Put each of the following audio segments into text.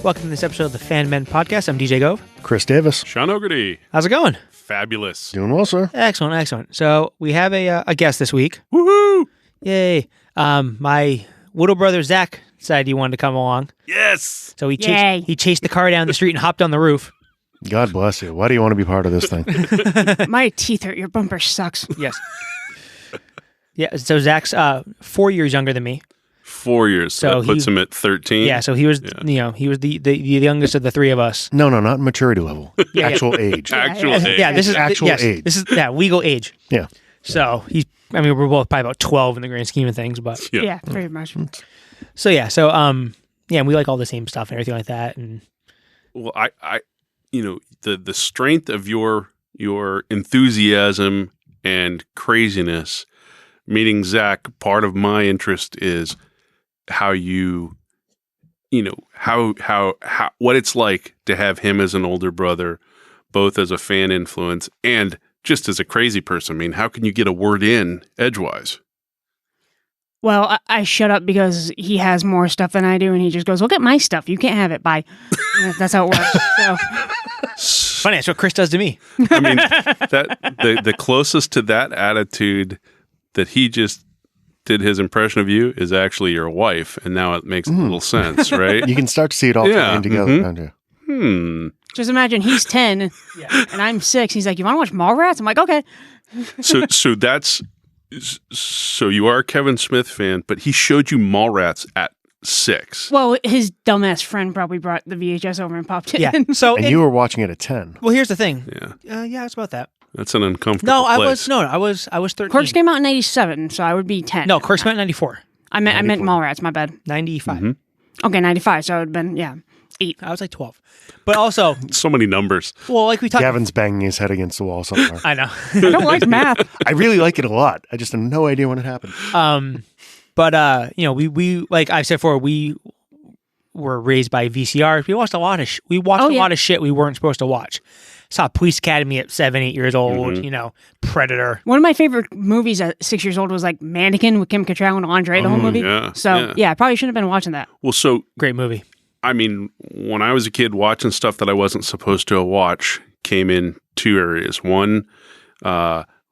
Welcome to this episode of the FANMEN podcast. I'm DJ Gove. Chris Davis. Sean Ogerty. How's it going? Fabulous. Doing well, sir. Excellent, excellent. So we have a guest this week. Woohoo! Yay. My little brother Zach decided he wanted to come along. Yes. So he chased the car down the street and hopped on the roof. God bless you. Why do you want to be part of this thing? My teeth hurt. Your bumper sucks. Yes. Yeah, so Zach's 4 years younger than me. 4 years. So that puts him at 13. Yeah, so he was he was the youngest of the three of us. No, not maturity level. Actual age. Actual age. Yeah, this is actual age. This is legal age. Yeah. So we're both probably about 12 in the grand scheme of things, but Yeah, pretty much. And we like all the same stuff and everything like that. And Well, I the strength of your enthusiasm and craziness. Meeting Zach, part of my interest is how what it's like to have him as an older brother, both as a fan influence and just as a crazy person. I mean, how can you get a word in edgewise? Well, I shut up because he has more stuff than I do, and he just goes, "Look at my stuff. You can't have it." Bye. That's how it works. So. funny, that's what Chris does to me. I mean, the closest to that attitude that he just did his impression of you is actually your wife, and now it makes a little sense, right? You can start to see it all coming together, can't you? Just imagine he's 10 and I'm 6. He's like, "You want to watch Mallrats?" I'm like, "Okay." So you are a Kevin Smith fan, but he showed you Mallrats at 6. Well, his dumbass friend probably brought the VHS over and popped it in. Yeah. So And you were watching it at 10. well, here's the thing. Yeah, It's about that. that's an uncomfortable. No, place. I was 13. Clerks came out in 97, so I would be 10. No, Clerks came out in 94. I meant Mallrats, my bad. 95. Okay, 95, so it would have been, 8. I was like 12. But also, So many numbers. well, like we talked. Gavin's banging his head against the wall somewhere. I know. I don't like math. I really like it a lot. I just have no idea when it happened. We like I said before, we were raised by VCR. We watched a lot of a lot of shit we weren't supposed to watch. Saw Police Academy at 7, 8 years old. Predator. One of my favorite movies at 6 years old was like Mannequin with Kim Cattrall and Andre, the whole movie. yeah, So, I probably shouldn't have been watching that. Well, so Great movie. I mean, when I was a kid, watching stuff that I wasn't supposed to watch came in two areas. One,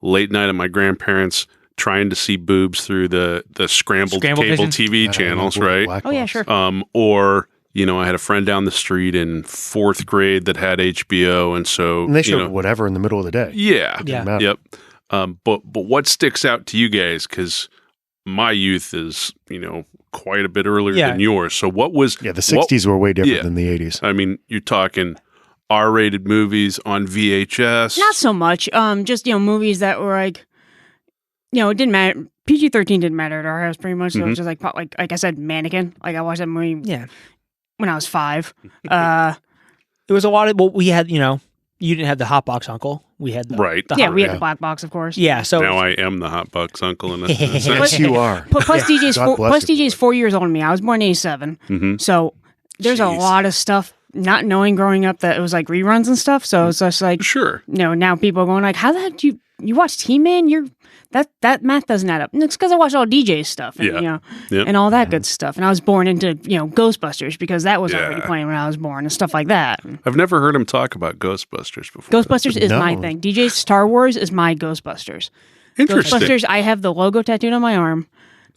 late night at my grandparents' trying to see boobs through the scrambled cable vision. TV channels, right? Oh, yeah, sure. Or I had a friend down the street in 4th grade that had HBO, and so And they showed whatever in the middle of the day. yeah, Yeah. Matter. yep. But what sticks out to you guys? Because my youth is quite a bit earlier than yours. So what was Yeah, the 60s were way different Yeah. than the 80s. I mean, you're talking R-rated movies on VHS. Not so much. Just, movies that were like, it didn't matter. PG-13 didn't matter at our house pretty much. So it was just like I said, Mannequin. Like I watched that movie when I was 5. It was a lot of we had. You didn't have the hot box uncle. We had the Right. The we hot, had the black box, of course. yeah. So Now I am the hot box uncle in a sense. Yes, you are. Plus DJ's God bless you. DJ's 4 years older than me. I was born in 87. So there's a Jeez. lot of stuff not knowing growing up that it was like reruns and stuff. So it's just like, Sure. now people are going like, how the heck do you watch T-Man? That math doesn't add up. And it's because I watched all DJ's stuff and, Yep. and all that good stuff. And I was born into, Ghostbusters because that was already playing when I was born and stuff like that. I've never heard him talk about Ghostbusters before. Ghostbusters is my No. thing. DJ's Star Wars is my Ghostbusters. Interesting. Ghostbusters, I have the logo tattooed on my arm.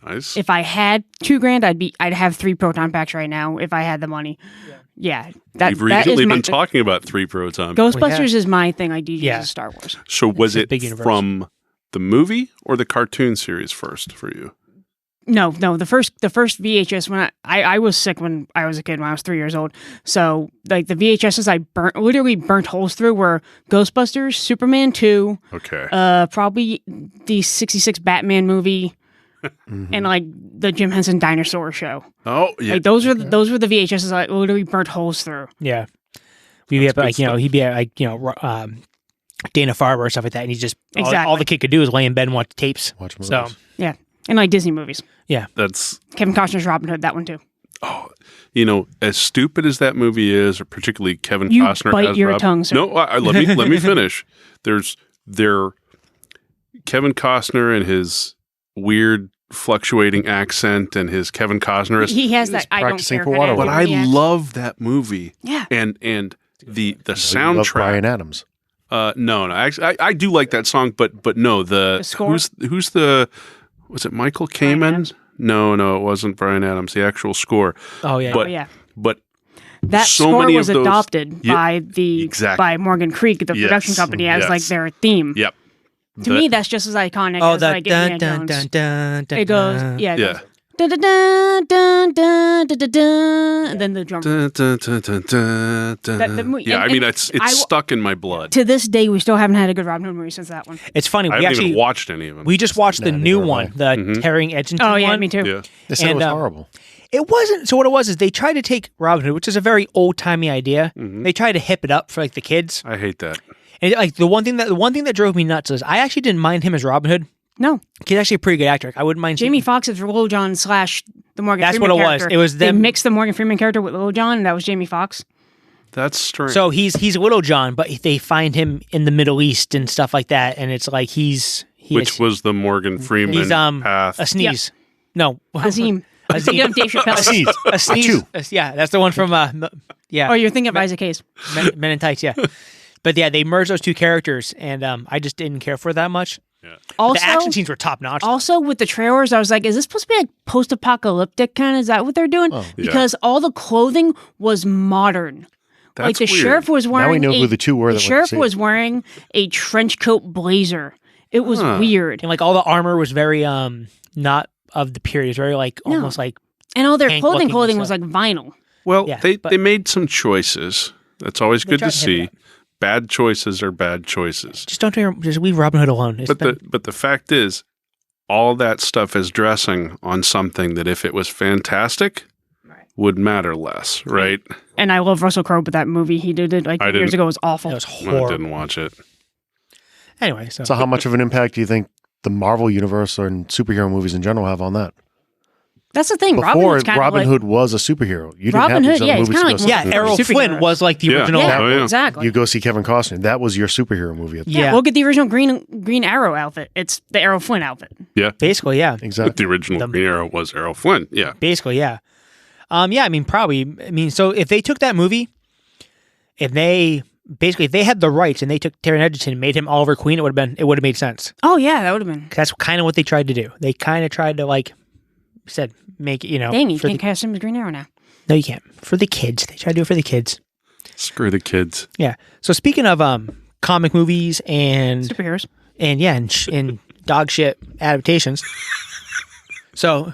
Nice. If I had $2,000, I'd have 3 proton packs right now if I had the money. Yeah, You've recently been talking about 3 proton. Ghostbusters is my thing. Like DJ's is Star Wars. So was a it big universe. from the movie or the cartoon series first for you? No. The first VHS when I was sick when I was a kid when I was 3 years old. So like the VHSs I literally burnt holes through were Ghostbusters, Superman 2, Okay. probably the '66 Batman movie, and like the Jim Henson Dinosaur Show. Oh, yeah. Like those were the VHSs I literally burnt holes through. yeah, we'd be at, good like stuff. he'd be at like Dana Farber or stuff like that, and he just all Exactly. the kid could do is lay in bed and watch tapes. Watch movies. So Yeah, and like Disney movies. That's Kevin Costner's Robin Hood, that one too. as stupid as that movie is, or particularly Kevin You Costner bite as your Rob. tongue, sir. No, let me finish. There's Kevin Costner and his weird fluctuating accent and his Kevin Costner. He has that. I don't practicing care for kind of But I attitude, yeah. love that movie. Yeah. And the You love soundtrack. Bryan Adams. No. Actually, I do like that song, but no. The score? who's the was it Michael Kamen? No, it wasn't Bryan Adams. The actual score. Oh yeah. But yeah. but That so score many was of those- adopted Yeah, by by Morgan Creek, the production company, as like their theme. Yep. To me, that's just as iconic Oh, as that like dun Indiana dun Jones. dun dun. It goes, yeah, it Yeah. goes, dun dun dun dun dun dun dun dun, and then the drum. Dun, dun, dun, dun, dun, dun. The mo- Yeah, and- I mean and it's I- stuck in my blood. To this day, we still haven't had a good Robin Hood movie since that one. It's funny. I We haven't actually even watched any of them. we just watched the Nah, new neither one, have the Terry Edgerton Oh yeah, one. me too. yeah. They said it And, was horrible. It wasn't. So what it was is they tried to take Robin Hood, which is a very old timey idea. They tried to hip it up for like the kids. I hate that. And like the one thing that drove me nuts is I actually didn't mind him as Robin Hood. No, He's actually a pretty good actor. Like, I wouldn't mind Jamie seeing- Foxx is Little John / the Morgan That's Freeman what it was. character. It was They them- mixed the Morgan Freeman character with Little John, and that was Jamie Foxx. That's strange. So he's Little John, but they find him in the Middle East and stuff like that, and it's like Which was the Morgan Freeman he's path. a sneeze. No, Azim. I'm thinking of Dave Chappelle. Sneeze. a sneeze. Yeah, that's the one from yeah. Oh, you're thinking of Isaac Hayes. Men in Tights, yeah. But yeah, they merged those two characters, and I just didn't care for it that much. Also, The action scenes were top notch. Also, with the trailers, I was like, is this supposed to be like post-apocalyptic kind of? Is that what they're doing? Because all the clothing was modern. That's like the weird. sheriff was wearing we know who the two were The that went to sheriff see it. was wearing a trench coat blazer. It was weird. And like all the armor was very not of the period. It was very like almost like And all their Hank-looking clothing was stuff. like vinyl. Well, Yeah, they but- made some choices. That's always good tried to to hit it see. up. Bad choices are bad choices. just just leave Robin Hood alone. It's been- But the fact is, all that stuff is dressing on something that if it was fantastic, would matter less, right? And I love Russell Crowe, but that movie he did it like I years didn't- ago was awful. it was I horrible. didn't watch it. Anyway, so So how much of an impact do you think the Marvel universe and superhero movies in general have on that? That's the thing. Before Robin Robin Hood was a superhero. You didn't Robin have these Hood, other yeah, it's movies kinda to like- go yeah, see. Errol Superhero. Flynn was like the Yeah. original. Yeah, Oh, yeah. exactly. You go see Kevin Costner. That was your superhero movie. Yeah, Look at the original Green Arrow outfit. It's the Errol Flynn outfit. Yeah. basically, yeah, But Exactly. the original Green Arrow was Errol Flynn. Yeah. basically, yeah. Yeah, I mean, probably. I mean, so if they took that movie, if they had the rights and they took Taron Egerton and made him Oliver Queen, it would have made sense. Oh yeah, that would have been. 'Cause that's kind of what they tried to do. They kind of tried to like said make it, you know. Dang, you for can't the- cast him as Green Arrow now. no, you can't. For the kids, they tried to do it for the kids. Screw the kids. Yeah. So speaking of comic movies and Superheroes. yeah, and dog shit adaptations. So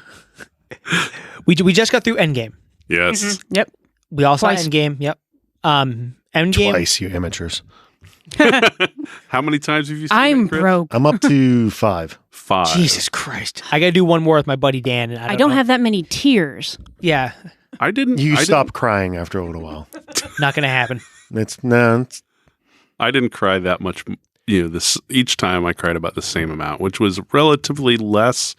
we just got through Endgame. Yes. Yep. We all Twice. saw Endgame. Yep. Endgame. Twice, you amateurs. How many times have you seen I'm it, Chris? broke. I'm up to 5. 5. Jesus Christ! I gotta do one more with my buddy Dan. And I don't know. have that many tears. Yeah, I didn't. You I stop crying after a little while. not gonna happen. It's no. It's, I didn't cry that much. You know, this each time I cried about the same amount, which was relatively less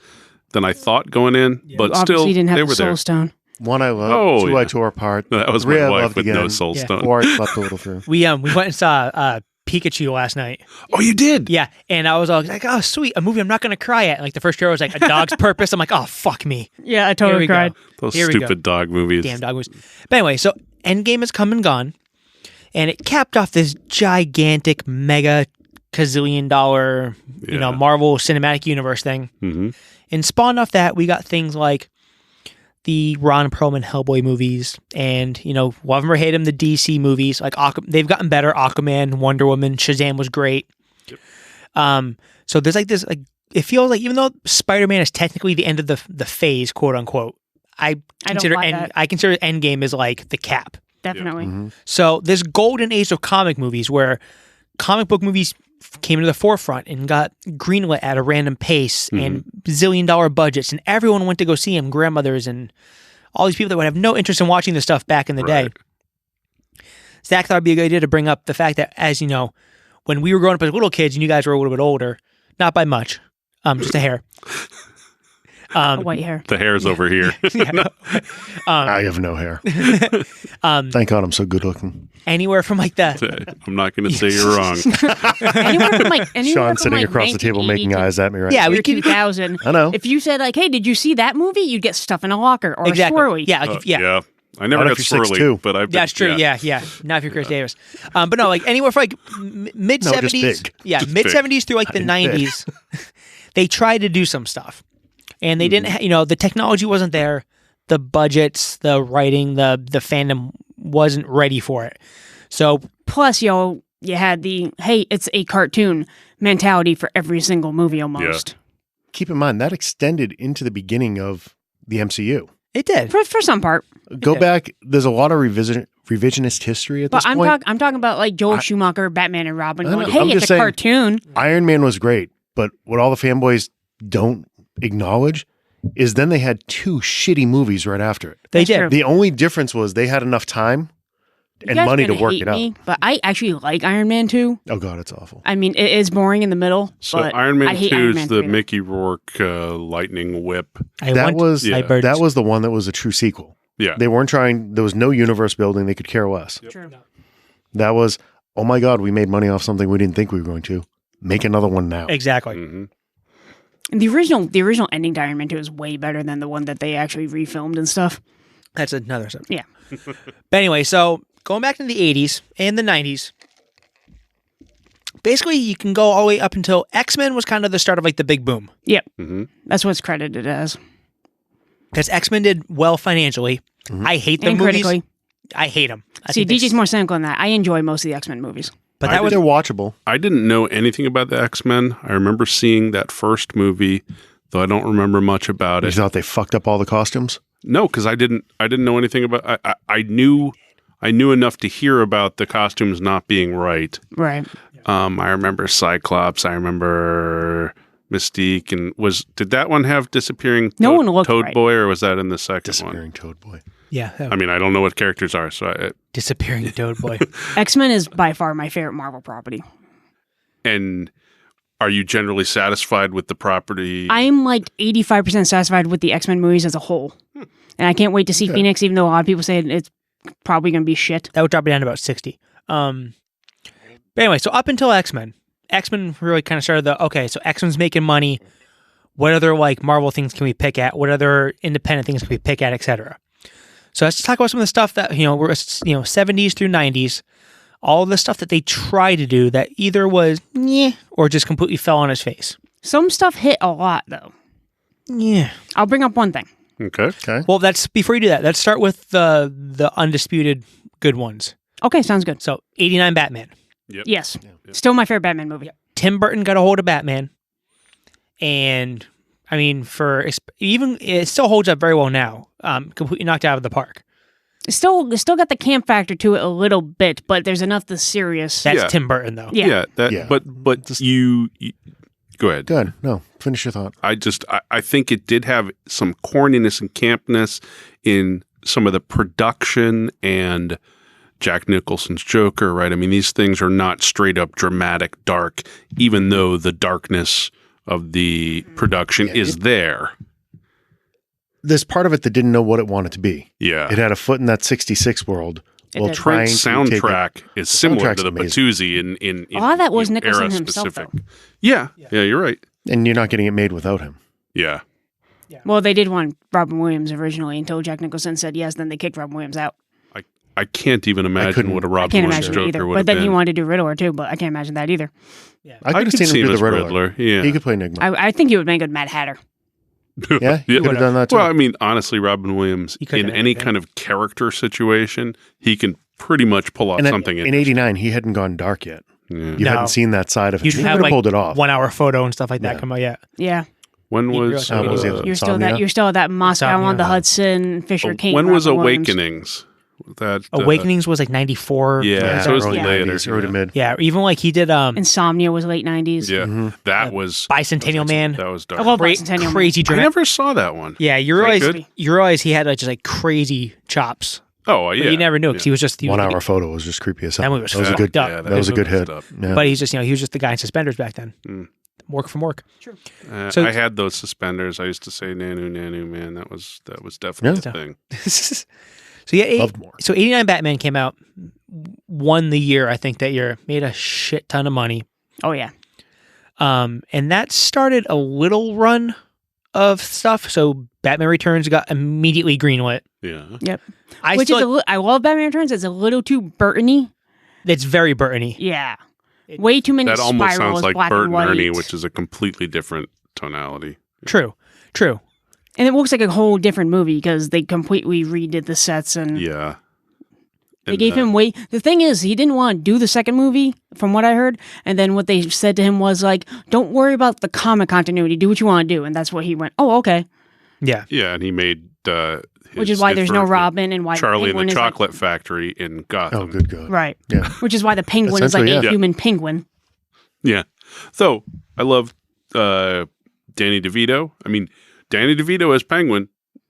than I thought going in. But Obviously, still, you didn't they have were the Soul there. Stone. 1 I love. Oh, 2 yeah. I tore apart. That was 3 my I wife loved with no again. soul Yeah. stone. 4 I slept a little through. We went and saw Pikachu last night. Oh, you did? Yeah, and I was all like, "Oh, sweet, a movie I'm not gonna cry at." And like the first trailer was like A Dog's Purpose. I'm like, "Oh, fuck me." Yeah, I Here totally we go. cried. Those Here we go. stupid dog movies. Damn dog movies. But anyway, so Endgame has come and gone, and it capped off this gigantic, mega, gazillion dollar, Yeah. Marvel Cinematic Universe thing. Mm-hmm. And spawned off that, we got things like the Ron Perlman Hellboy movies, and love him or hate him, the DC movies. Like they've gotten better. Aquaman, Wonder Woman, Shazam was great. Yep. So there's like this, like it feels like even though Spider-Man is technically the end of the phase, quote unquote, I consider buy that. Endgame is like the cap. Definitely. So this golden age of comic movies where comic book movies came to the forefront and got greenlit at a random pace and zillion-dollar budgets, and everyone went to go see them, grandmothers and all these people that would have no interest in watching this stuff back in the day. Right. Zach thought it'd be a good idea to bring up the fact that, as you know, when we were growing up as little kids and you guys were a little bit older, not by much, just a hair. White hair. The hair's over here. I have no hair. Thank God I'm so good looking. Anywhere from like the I'm not going to say you're wrong. Anywhere from like Sean sitting across the table making eyes at me right Yeah, now. we year could- 2000. I know. If you said like, "Hey, did you see that movie?" You'd get stuff in a locker or exactly. a swirly. Yeah, like if, yeah. I never Not got if you're swirly, 6'2". but I've That's true. Yeah. Not if you're Chris Davis. But no, like anywhere from like mid just 70s. big. Yeah, Just mid 70s through like the big. 90s. They tried to do some stuff. And they didn't, the technology wasn't there. The budgets, the writing, the fandom wasn't ready for it. So Plus, you had the hey, it's a cartoon mentality for every single movie almost. Keep in mind, that extended into the beginning of the MCU. it did. For some part. Go back, there's a lot of revisionist history at But this I'm point. I'm talking about like Joel Schumacher, Batman and Robin I know. going, hey, I'm it's just a saying- cartoon. Iron Man was great, but what all the fanboys don't acknowledge is then they had two shitty movies right after it. They That's did. true. The only difference was they had enough time You and guys are money to gonna work hate it out. me, but I actually like Iron Man 2. Oh God, it's awful. I mean, it is boring in the middle. So but Iron I Man hate 2 Iron is Man the 3, though. Mickey Rourke lightning whip. That was Yeah. that was the one that was a true sequel. Yeah. They weren't trying. There was no universe building. They could care less. True. That was, oh my God, we made money off something we didn't think we were going to. Make another one now. Exactly. hmm And the original ending to Iron Man 2 is way better than the one that they actually refilmed and stuff. That's another subject. Yeah. But anyway, so going back to the 80s and the 90s, basically you can go all the way up until X-Men was kind of the start of like the big boom. Yep. hmm That's what it's credited as. Because X-Men did well financially. I hate the And movies. critically. I hate them. See, DJ's more cynical than that. I enjoy most of the X-Men movies. But that was They're watchable. I didn't know anything about the X-Men. I remember seeing that first movie, though I don't remember much about You it. thought they fucked up all the costumes? No, because I didn't know anything about. I knew enough to hear about the costumes not being right. Right. I remember Cyclops. I remember Mystique, and did that one have disappearing No one looked Toad right. Boy, or was that in the second one? Disappearing Toad Boy. yeah, I mean, I don't know what characters are, so disappearing Toad Boy. X-Men is by far my favorite Marvel property. and are you generally satisfied with the property? I'm like 85% satisfied with the X-Men movies as a whole. And I can't wait to see Phoenix, even though a lot of people say it's probably going to be shit. That would drop it down to about 60. But anyway, so up until X-Men really kind of started so X-Men's making money. What other like Marvel things can we pick at? What other independent things can we pick at, etc. So let's talk about some of the stuff that, we're 70s through 90s. All the stuff that they tried to do that either was yeah or just completely fell on his face. Some stuff hit a lot, though. Yeah. I'll bring up one thing. Okay. Okay. Well, before you do that, let's start with the undisputed good ones. Okay, sounds good. So 89 Batman. Yes. Still my favorite Batman movie. Tim Burton got a hold of Batman, and I mean, it still holds up very well now. Completely knocked out of the park. It's still got the camp factor to it a little bit, but there's enough the serious. That's Yeah. Tim Burton, though. Yeah. Yeah. But you go ahead. Good. No, finish your thought. I think it did have some corniness and campness in some of the production and Jack Nicholson's Joker, right? I mean, these things are not straight up dramatic, dark, even though the darkness of the production is there. There's part of it that didn't know what it wanted to be. Yeah. It had a foot in that 66 world It while did. trying to take it. Soundtrack is similar to soundtrack's the amazing. Patoozy in A lot of that was in Nicholson era himself, specific. though. Yeah, you're right. And you're not getting it made without him. Yeah. Well, they did want Robin Williams originally until Jack Nicholson said yes, then they kicked Robin Williams out. I can't even imagine couldn't- what a I Robin can't Williams imagine it Joker either. would But have then been. he wanted to do Riddler too, but I can't imagine that either. I I could could see see him him be as the Riddler. Riddler. Yeah. He could play Enigma. I think he would make a Mad Hatter. Yeah, he could have done that too. Well, I mean, honestly, Robin Williams, He could've in done any anything. kind of character situation, he can pretty much pull off and something in '89, he hadn't gone dark yet. Yeah. You No. hadn't seen that side of him. You He didn't could have have like pulled it off. 1 hour photo and stuff like that Yeah. come out yet. Yeah. When He was really- what was the other- Insomnia? You're still at that Moscow Insomnia. on the Hudson, Fisher King. when was Robin Williams. Awakenings? That Awakenings was like 94. Yeah, so it was early later. 90s, early to mid. Yeah, even like he did Insomnia was late 90s. Yeah, that was Bicentennial Man. That was I dark. love Cra- Bicentennial Man. crazy I dramatic. never saw that one. Yeah, you that realize good? he had just like crazy chops. Oh, But yeah. you never knew because he was just 1 hour photo was just creepy as hell. That movie was that was a fucked good. up. Yeah, That was a good movie hit. up. Yeah. But he's just he was just the guy in suspenders back then. Mm. work from work. True. So- I had those suspenders. I used to say "nanu nanu," man. That was definitely a thing. So yeah, Loved more. so 89 Batman came out, won the year, I think, that year, made a shit ton of money. Oh yeah. And that started a little run of stuff. So Batman Returns got immediately greenlit. Yeah. Yep. I Which still, is I love Batman Returns. It's a little too Burton-y. it's very Burton-y. Yeah. Way too many That almost spirals, sounds like black Bert and and white. Ernie, which is a completely different tonality. True. And it looks like a whole different movie because they completely redid the sets and Yeah. they gave him way. The thing is, he didn't want to do the second movie, from what I heard. And then what they said to him was like, "Don't worry about the comic continuity. Do what you want to do." And that's what he went. Oh, okay. Yeah. Yeah, and he made Which is why there's no Robin and why Charlie the and Penguin the is like- Chocolate Factory in Gotham. Oh, good God. right. Yeah. Which is why the Penguin is like Essentially, a yeah. human penguin. Yeah. So I love Danny DeVito. I mean, Danny DeVito as Penguin.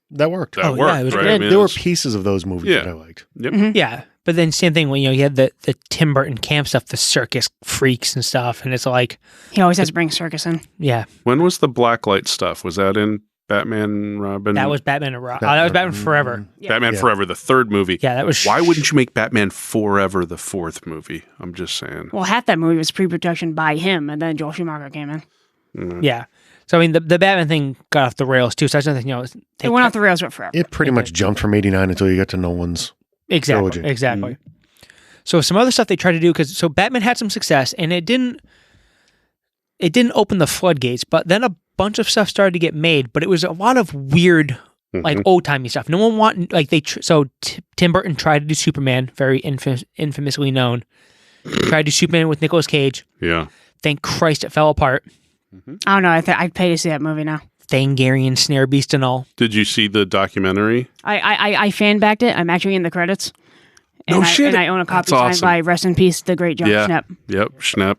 That worked. That Oh, yeah, worked, it was right? good. I mean, There it were was- pieces of those movies Yeah. that I liked. Yep. Yeah. But then same thing when, you had the Tim Burton camp stuff, the circus freaks and stuff. And it's like, He always has to bring circus in. yeah, When was the Blacklight stuff? Was that in Batman and Robin? that was Batman and that was Batman Forever. Batman Yeah. Forever, the third movie. Yeah, that was. Why wouldn't you make Batman Forever the fourth movie? I'm just saying. Well, half that movie was pre-production by him, and then Joel Schumacher came in. Yeah. So, I mean, the Batman thing got off the rails too. So that's nothing, It went off the rails but forever. It pretty much jumped from 89 until you got to Nolan's. Exactly. trilogy. Exactly. So some other stuff they tried to do so Batman had some success and it didn't open the floodgates, but then a bunch of stuff started to get made, but it was a lot of weird, like old timey stuff. No one wanted like Tim Burton tried to do Superman, very infamously known. Tried to do Superman with Nicolas Cage. Yeah. Thank Christ it fell apart. I don't know. I'd pay to see that movie now. Thangarian Snare Beast and all. Did you see the documentary? I fan backed it. I'm actually in the credits. No And shit. And I own a copy That's signed awesome. by Rest in Peace, the great John Yeah. Schnepp. Yep. Schnepp.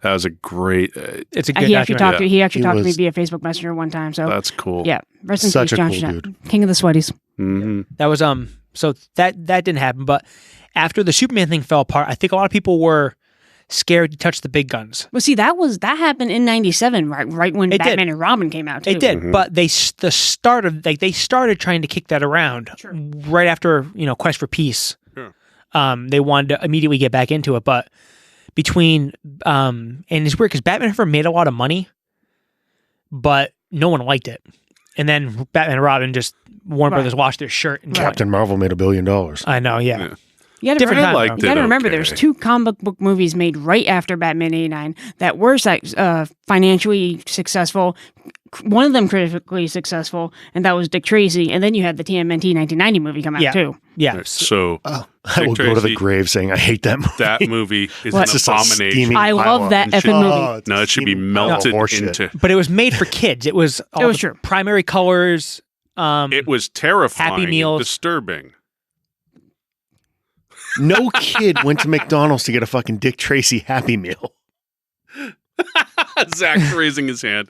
That was a great. It's a good He actually documentary. talked. He actually He talked to me was- via Facebook Messenger one time. So That's cool. yeah, rest in Such peace, a John cool Schnepp, dude. King of the Sweaties. hmm That was so that didn't happen, but after the Superman thing fell apart, I think a lot of people were scared to touch the big guns. Well, see, that happened in '97, right when It did. Batman and Robin came out. Too. It did, but they started trying to kick that around right after Quest for Peace. Yeah. They wanted to immediately get back into it, but between and it's weird because Batman never made a lot of money, but no one liked it. And then Batman and Robin just Warner Brothers washed their shirt and Captain Marvel made $1 billion. I know, yeah. Yeah. You got to Different time, liked though. You got to it remember, okay. there's two comic book movies made right after Batman '89 that were financially successful. One of them critically successful, and that was Dick Tracy. And then you had the TMNT 1990 movie come out Yeah. too. Yeah. So I will go to the Tracy- grave saying I hate that movie. that movie is What? an It's just a abomination. steaming I pile love of- that it's effing just- movie. it's No, a it should be steaming pile of melted horseshit. into. But it was made for kids. It was all was the true. primary colors. It was terrifying. Happy and Meals. disturbing. No kid went to McDonald's to get a fucking Dick Tracy Happy Meal. Zach's raising his hand.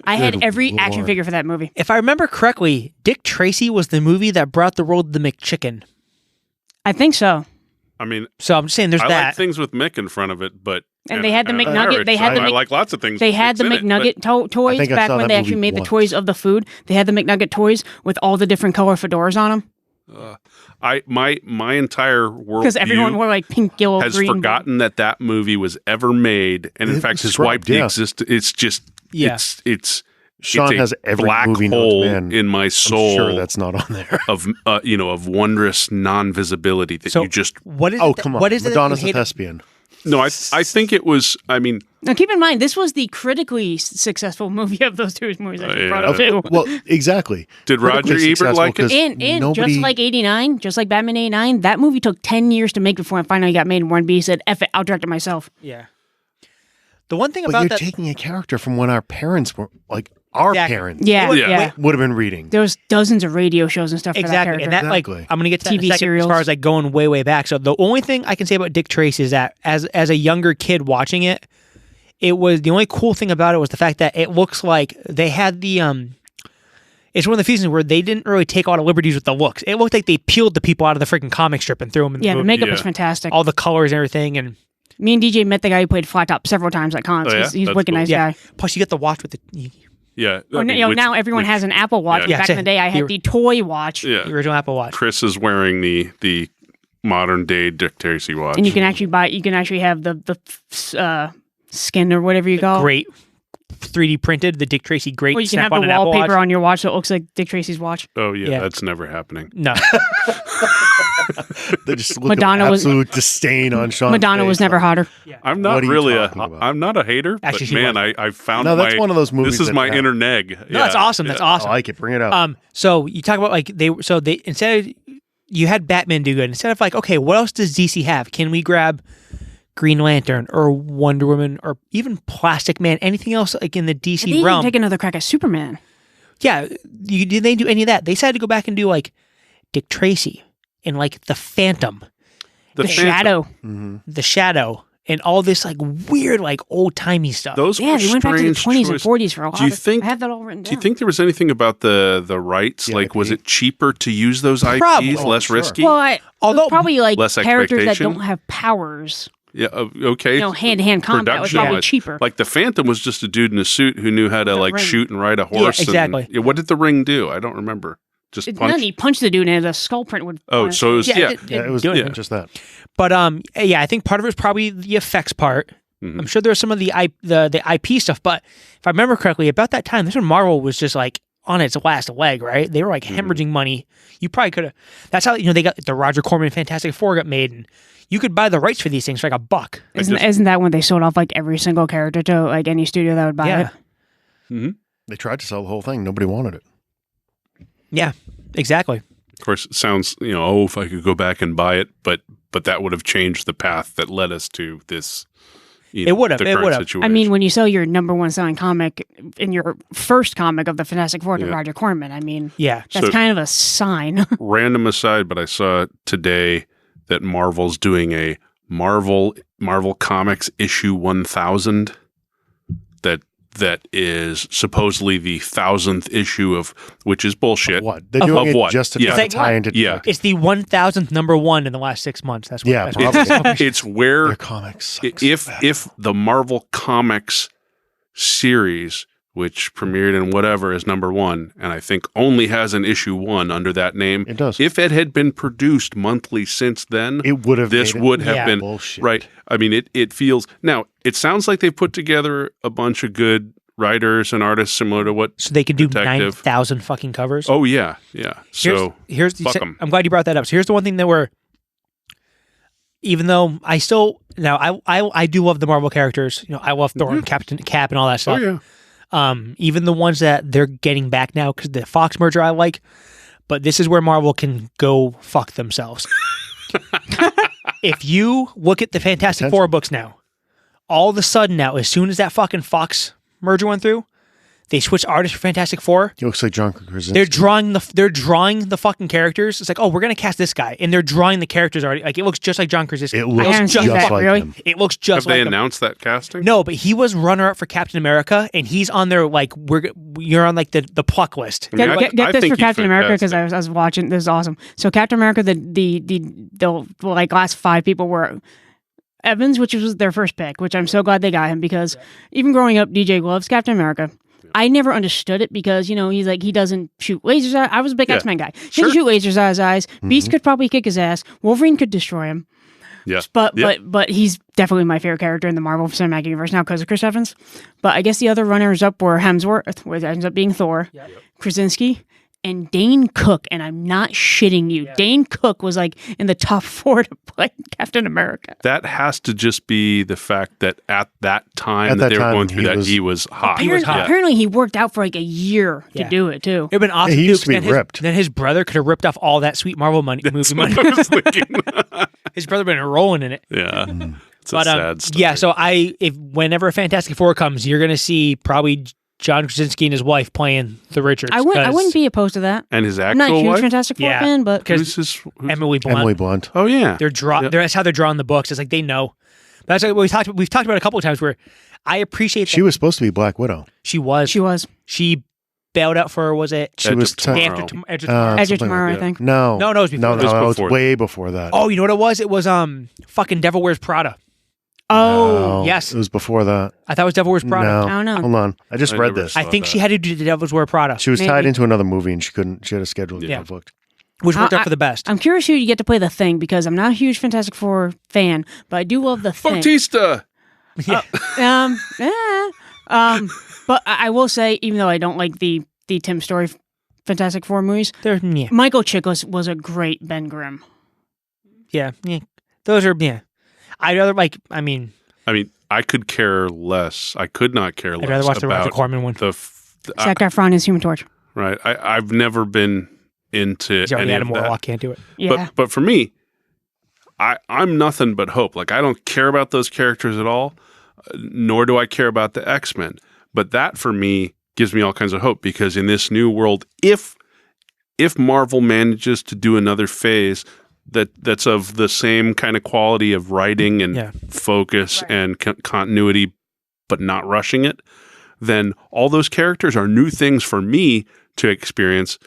I had Good every action Lord. figure for that movie. If I remember correctly, Dick Tracy was the movie that brought the world the McChicken. I think so. I mean, So I'm just saying there's I that. like things with Mick in front of it, but And they had the McNugget. carrots. They had the I Mc- like lots of things. They with had the Micks in it, McNugget toys think I back saw when that they actually movie made the once. toys of the food. They had the McNugget toys with all the different color fedoras on them my entire world because everyone wore like pink, yellow, has green. forgotten that movie was ever made, and in It fact was has scrubbed, wiped the yeah. existence. It's just Yeah. it's Sean it's a has every black movie known hole to man. in my I'm soul sure that's not on there. of of wondrous non-visibility that So you just what is Oh, it? come on. What is it? Madonna's that a you hated? thespian. no. I think it was. I mean, Now keep in mind, this was the critically successful movie of those two movies I just brought up too. Well, exactly. did Roger Critically Ebert like successful it? 'cause And nobody- just like '89, just like Batman '89, that movie took 10 years to make before it finally got made. And Warren Beatty said, "F it, I'll direct it myself." Yeah. The one thing But about you're that, taking a character from when our parents were like our Exactly. parents Yeah, Yeah. yeah. would have been reading. There was dozens of radio shows and stuff for that exactly, character. and that like Exactly. I'm gonna get to that in TV a second serials. as far as like going way back. So the only thing I can say about Dick Tracy is that as a younger kid watching it, it was the only cool thing about it was the fact that it looks like they had the It's one of the seasons where they didn't really take a lot of liberties with the looks. It looked like they peeled the people out of the freaking comic strip and threw them in the yeah, the movie. makeup Yeah. was fantastic. All the colors and everything, and Me and DJ met the guy who played Flat Top several times at cons. Oh, yeah? He's a That's wicked cool. nice Yeah. guy. Plus, you get the watch with the Yeah. Oh, now everyone has an Apple Watch. Yeah. Back in the day, I had the toy watch. Yeah. the original Apple Watch. Chris is wearing the modern day Dick Tracy watch. And you can actually have the skin or whatever you call it. Great 3D printed, the Dick Tracy great. Or you can have snap on the an Apple wallpaper Watch. on your watch so it looks like Dick Tracy's watch. Oh yeah, Yeah. that's never happening. No. They just look Madonna at was- absolute disdain on Sean. Madonna was never hotter. I'm not What are you really talking about? I'm not a hater, Actually, she but man, was. I found No, that's my, one of those movies This is that my have- inner neg. No, that's awesome. That's I awesome. like it. Bring it up. So you talk about like they instead of, you had Batman do good. Instead of like, okay, what else does DC have? Can we grab Green Lantern or Wonder Woman or even Plastic Man? Anything else like in the They DC didn't realm? take another crack at Superman. Yeah, did they do any of that? They decided to go back and do like Dick Tracy and like the Phantom, The Phantom. Shadow. the Shadow, and all this like weird like old timey stuff. Those Yeah, were they went back to the strange 20s and choices. 40s for a lot. Do you of it. think- I have that all written down. Do you think there was anything about the rights? Yeah, like, was IP. it cheaper to use those IPs, Probably. less Sure. risky? Well, Although- probably like Less characters that expectation? don't have powers. yeah, okay. Hand-to-hand combat was probably Production-wise. cheaper. Like the Phantom was just a dude in a suit who knew how to The like ring. shoot and ride a horse. and- exactly. yeah, what did the ring do? I don't remember. Just None, punch. he punched the dude and the skull print would. Oh, so it was, yeah. yeah, it was doing just that. But yeah, I think part of it was probably the effects part. Mhm. I'm sure there was some of the IP stuff, but if I remember correctly, about that time, this when Marvel was just like on its last leg, right? They were like hemorrhaging money. You probably could have. That's how they got the Roger Corman Fantastic Four got made, and you could buy the rights for these things for like $1. Isn't that when they sold off like every single character to like any studio that would buy Yeah. it? They tried to sell the whole thing. Nobody wanted it. Yeah, exactly. Of course, it sounds, oh, if I could go back and buy it, but that would have changed the path that led us to this. It would have, the it current would have. situation. I mean, when you sell your number one selling comic in your first comic of the Fantastic Four to Yeah. Roger Corman, I mean, Yeah, that's So- kind of a sign. Random aside, but I saw today that Marvel's doing a Marvel Comics issue 1000 that is supposedly the 1000th issue of, which is bullshit. What? They're Of doing it what? just to Yeah. try to It's like tie into Yeah. it's the 1000th number one in the last 6 months. That's what. Yeah, that's probably. what It's where Their comics sucks if bad. if the Marvel Comics series, which premiered in whatever, is number one, and I think only has an issue 1 under that name. It does. If it had been produced monthly since then, it would have this made it would have Yeah. been bullshit. right. I mean, it feels now. It sounds like they've put together a bunch of good writers and artists, similar to what. so they can do Detective. 9,000 fucking covers. Oh yeah, yeah. So here's the. fuck 'em. I'm glad you brought that up. So here's the one thing that we're. Even though I still I do love the Marvel characters. I love Thor and Captain Cap and all that oh stuff. yeah, Even the ones that they're getting back now because the Fox merger I like, but this is where Marvel can go fuck themselves. If you look at the Fantastic Four books now, all of a sudden now, as soon as that fucking Fox merger went through, they switched artists for Fantastic Four. It looks like John Krasinski. They're drawing the fucking characters. It's like, oh, we're gonna cast this guy, and they're drawing the characters already. Like it looks just like John Krasinski. It looks haven't just seen that, like really. him. It looks just have they like him. announced that casting? No, but he was runner up for Captain America, and he's on their like you're on like the pluck list. I mean, Get I this think for he's Captain America because fantastic. I was watching. This is awesome. So Captain America, the like last 5 people were Evans, which was their first pick, which I'm so glad they got him because even growing up, DJ loves Captain America. I never understood it because he's like he doesn't shoot lasers out. I was a big Yeah. X-Men guy. He Sure. doesn't shoot lasers out of his eyes. Beast could probably kick his ass. Wolverine could destroy him. Yeah, But Yeah. but he's definitely my favorite character in the Marvel Cinematic Universe now because of Chris Evans. But I guess the other runners up were Hemsworth, which ends up being Thor, Krasinski, and Dane Cook. And I'm not shitting you. Dane Cook was like in the top 4 to play Captain America. that has to just be the fact that at that time At that that they were time, going through he that, was- he was hot. He was hot. Apparently he worked out for like a year to Yeah. do it too. It'd been awesome. Yeah, he too, used to 'cause be then his- ripped. Then his brother could have ripped off all that sweet Marvel money, movie money. I was thinking. His brother been rolling in it. Yeah, it's a But sad story. yeah, so if whenever Fantastic Four comes, you're gonna see probably John Krasinski and his wife playing the Richards. I wouldn't be opposed to that. and his I'm not a actual huge wife. Fantastic Four Yeah. fan, but because Who's Emily Blunt. Emily Blunt. oh yeah, That's how they're drawing the books. It's like they know. That's like we've talked about it a couple of times where I appreciate that She was supposed to be Black Widow. she was she bailed out for was it She Edge was of Tomorrow. Day Tomorrow. After Edge of Tomorrow? Edge of something Tomorrow, like I that. think. No, No, it was before. no, It was it was before way before that. Oh, you know what it was? It was fucking Devil Wears Prada. Oh, No, yes. It was before that. I thought it was Devil Wears Prada. No. I don't know. Hold on. I just I read never this. saw I think that. she had to do the Devil Wears Prada, She was Maybe. tied into another movie and she had a schedule Yeah. conflict. which worked out I- for the best. I'm curious who you get to play the Thing because I'm not a huge Fantastic Four fan, but I do love the Thing. Bautista. Yeah. But I will say, even though I don't like the Tim Story Fantastic Four movies, Yeah. Michael Chiklis was a great Ben Grimm. Yeah. Those are, I'd rather, I could care less. I could not care less I'd rather watch the Roger about Corman one. Zac Efron is Human Torch. right. I've never been into He's already any Adam of that. Warlock, can't do it. Yeah. But for me, I'm nothing but hope. Like, I don't care about those characters at all, nor do I care about the X-Men. But that for me gives me all kinds of hope because in this new world, if Marvel manages to do another phase that's of the same kind of quality of writing and focus and continuity, but not rushing it, then all those characters are new things for me to experience.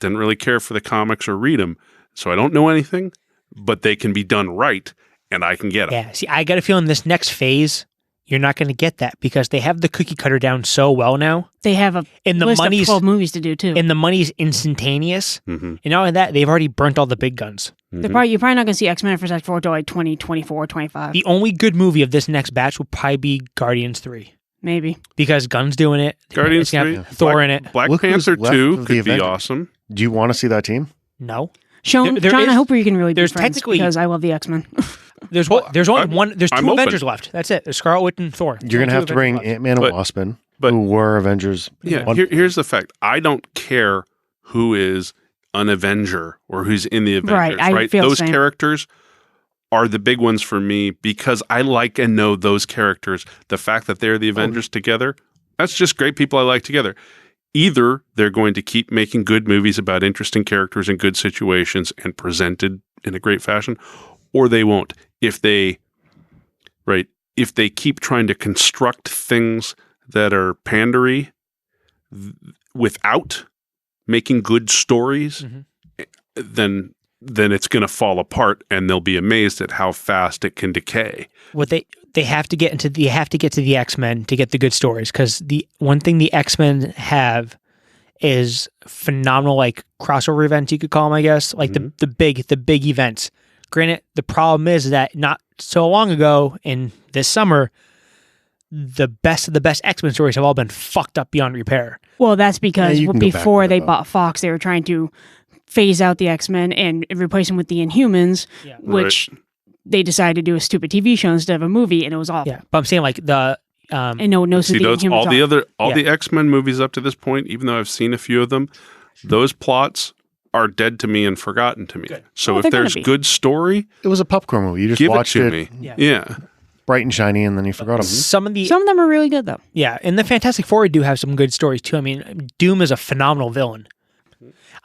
Didn't really care for the comics or read them, so I don't know anything, but they can be done right, and I can get them. Yeah. See, I got a feeling this next phase, you're not going to get that because they have the cookie cutter down so well now. They have a And the list of money's 12 movies to do, too. and the money's instantaneous. Mm-hmm. And not only that, they've already burnt all the big guns. You're probably not going to see X-Men and Fantastic Four until like 2024, 25. The only good movie of this next batch will probably be Guardians 3 Maybe. because Gunn's doing it. Guardians It's gonna have 3, Thor in it. Black Look who's Panther left 2 of the could be Avengers. awesome. Do you want to see that team? No, John, There I is- hope you can really be there's friends technically- because I love the X-Men. there's Well, there's only I'm- one. There's I'm two open. Avengers left. That's it. There's Scarlet Witch and Thor. You're going to have to bring Avengers Ant-Man and But- Wasp in, but- who were Avengers. Yeah, One- here's the fact. I don't care who is an Avenger or who's in the Avengers, Right, I feel the Those same. characters are the big ones for me because I like and know those characters. The fact that they're the Avengers together, that's just great people I like together. Either they're going to keep making good movies about interesting characters in good situations and presented in a great fashion, or they won't. If they keep trying to construct things that are pandery without making good stories, Mhm. then it's going to fall apart, and they'll be amazed at how fast it can decay. What they have to get into, they have to get to the X-Men to get the good stories because the one thing the X-Men have is phenomenal, like crossover events, you could call them, I guess, like the big events. Granted, the problem is that not so long ago in this summer, the best of the best X-Men stories have all been fucked up beyond repair. Well, that's because you can go back before to they that. bought Fox, they were trying to phase out the X-Men and replace them with the Inhumans, Yeah. which they decided to do a stupid TV show instead of a movie, and it was awful. Yeah, but I'm saying like the And no one knows who See, the those Inhumans are. the X-Men movies up to this point, even though I've seen a few of them, those plots are dead to me and forgotten to me. So Well, if they're gonna there's be. good story, It was a popcorn movie. You just give it watched to it me. Yeah. Yeah. bright and shiny, and then you forgot them. some of the Some of them are really good, though. yeah, and the Fantastic Four do have some good stories too. I mean, Doom is a phenomenal villain.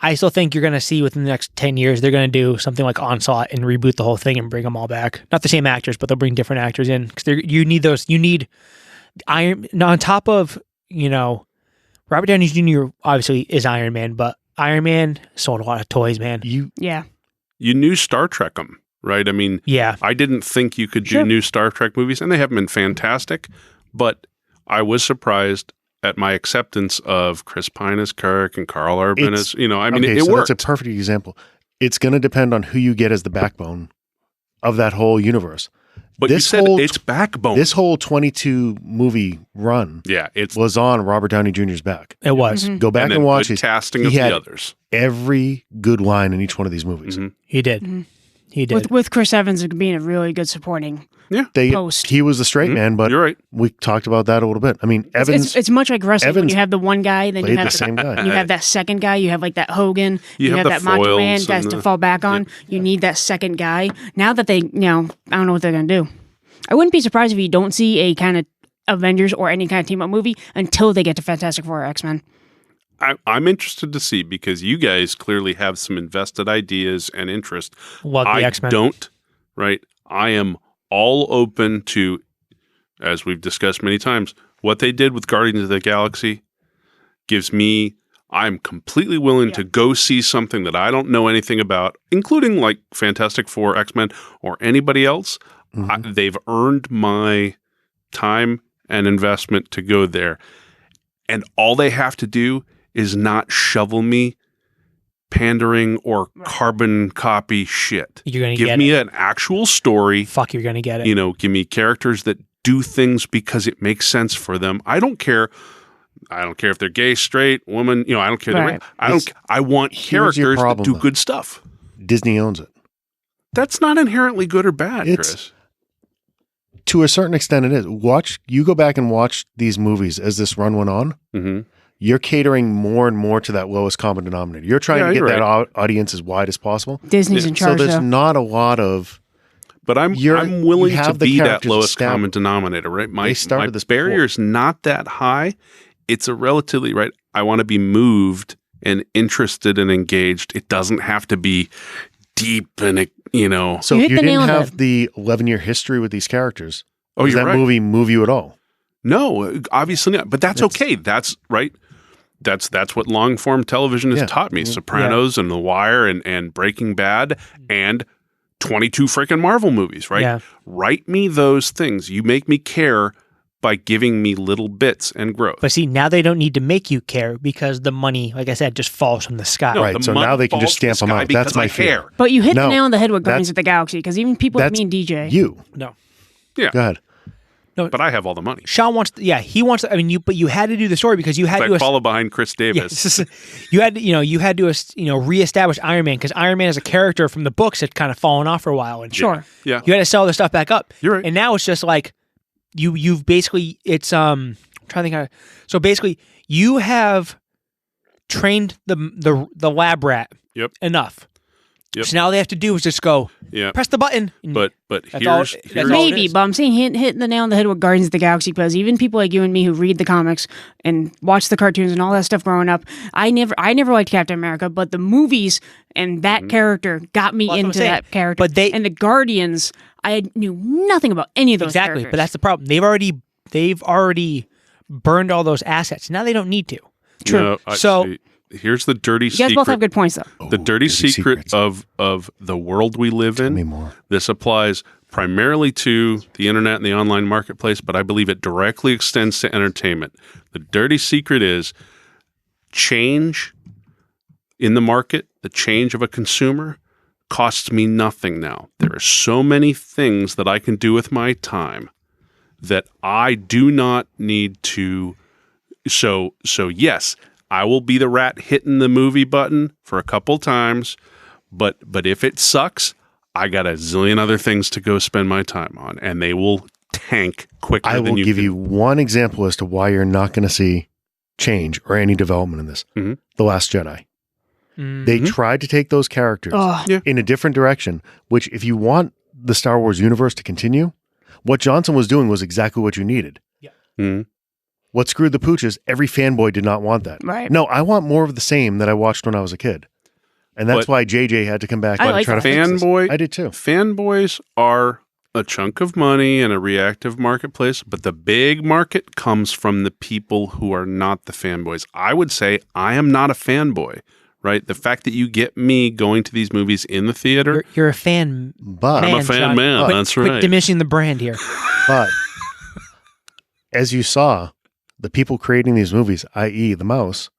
I still think you're going to see within the next 10 years they're going to do something like Onslaught and reboot the whole thing and bring them all back. Not the same actors, but they'll bring different actors in because you need those. You need Iron. Now on top of Robert Downey Jr. obviously is Iron Man, but Iron Man sold a lot of toys, man. Yeah. You knew Star Trek them, right? I mean, Yeah, I didn't think you could do Sure. new Star Trek movies, and they haven't been fantastic, but I was surprised at my acceptance of Chris Pine as Kirk and Carl Urban It's- as, I mean, Okay, it so worked. that's a perfect example. It's going to depend on who you get as the backbone of that whole universe. But you this said whole it's backbone. This whole 22 movie run yeah, it's was on Robert Downey Jr.'s back. it was. Mhm. Go back and and, then watch good these. casting He of had the others. every good line in each one of these movies. Mhm. He did. Mhm. He did. With Chris Evans being a really good supporting. Post. He was the straight Mhm. man, but You're right. we talked about that a little bit. I mean, Evans It's much like wrestling. When Evans you have the one guy, then you played have the same guy. you have that second guy. You have like that Hogan. You have the that Macho Man foils that's and to the- fall back on. You need that second guy. Now that they, I don't know what they're gonna do. I wouldn't be surprised if you don't see a kind of Avengers or any kind of team up movie until they get to Fantastic Four or X-Men. I'm interested to see because you guys clearly have some invested ideas and interest. Love the I X-Men. don't, right? I am all open to, as we've discussed many times, what they did with Guardians of the Galaxy gives me, I'm completely willing to go see something that I don't know anything about, including like Fantastic Four, X-Men, or anybody else. They've earned my time and investment to go there. And all they have to do is not shovel me pandering or carbon copy shit. You're going to give get me it. an actual story. Fuck, you're going to get it. You know, give me characters that do things because it makes sense for them. I don't care if they're gay, straight, woman, I don't care. Right. I want Here's your characters that problem, do though. good stuff. Disney owns it. That's not inherently good or bad, It's- Chris. To a certain extent, it is. You go back and watch these movies as this run went on. Mm-hmm. You're catering more and more to that lowest common denominator. You're trying to get you're that right. audience as wide as possible. Disney's in So charge, there's though. not a lot of. But I'm You willing to have the be that characters lowest established. common denominator, right? My They started this before. barrier's not that high. It's a relatively, right? I want to be moved and interested and engaged. It doesn't have to be deep and, So You if hit you the nail didn't on have the 11-year history with these characters, Oh, does you're that right. movie move you at all? No, obviously not. But that's okay. That's right. That's what long form television has Yeah. taught me. Sopranos and The Wire and Breaking Bad and 22 freaking Marvel movies, right? Yeah. Write me those things. You make me care by giving me little bits and growth. But see, now they don't need to make you care because the money, like I said, just falls from the sky. No, Right, the so money now they can just falls from stamp the them sky out. That's because my I fear. care. But you hit No, the nail on the head with Guardians that's- of the Galaxy, because even people like that's me and DJ. You. No. Yeah. Go ahead. But I have all the money. Sean wants, he wants. I mean, but you had to do the story because you had If to. I follow behind Chris Davis. You had to, reestablish Iron Man because Iron Man as a character from the books had kind of fallen off for a while, and Sure. Yeah. you had to sell the stuff back up. You're right. And now it's just like you've basically I'm trying to think how. So basically, you have trained the lab rat. Yep. Enough. Yep. So now all they have to do is just go Yeah. press the button. and But That's here's, all- here's that's all it Maybe, is. but I'm saying hit the nail on the head with Guardians of the Galaxy, because even people like you and me who read the comics and watch the cartoons and all that stuff growing up, I never liked Captain America, but the movies and that character got me Well, that's what I'm into saying. that character. But they- and the Guardians, I knew nothing about any of those exactly, characters. but that's the problem. They've already burned all those assets. Now they don't need to. True. So- here's the dirty you guys secret. both have good points, though. The dirty secret secrets. of the world we live Tell me in. more. This applies primarily to the internet and the online marketplace, but I believe it directly extends to entertainment. The dirty secret is change in the market, the change of a consumer costs me nothing now. There are so many things that I can do with my time that I do not need to. So yes, I will be the rat hitting the movie button for a couple times, but if it sucks, I got a zillion other things to go spend my time on, and they will tank quicker I than will give you one example as to why you're not going to see change or any development in this. Mhm. The Last Jedi. They tried to take those characters Ugh. Yeah. in a different direction, which if you want the Star Wars universe to continue, what Johnson was doing was exactly what you needed. Mhm. What screwed the pooch is every fanboy did not want that. Right. No, I want more of the same that I watched when I was a kid. And that's But- why JJ had to come back I and like try to that. fix this. Fanboy- I did too. Fanboys are a chunk of money and a reactive marketplace, but the big market comes from the people who are not the fanboys. I would say I am not a fanboy, right? The fact that you get me going to these movies in the theater, You're a fan. But I'm a fan Sean. man, Quit- that's quit right. diminishing the brand here. But as you saw, the people creating these movies, i.e., the mouse,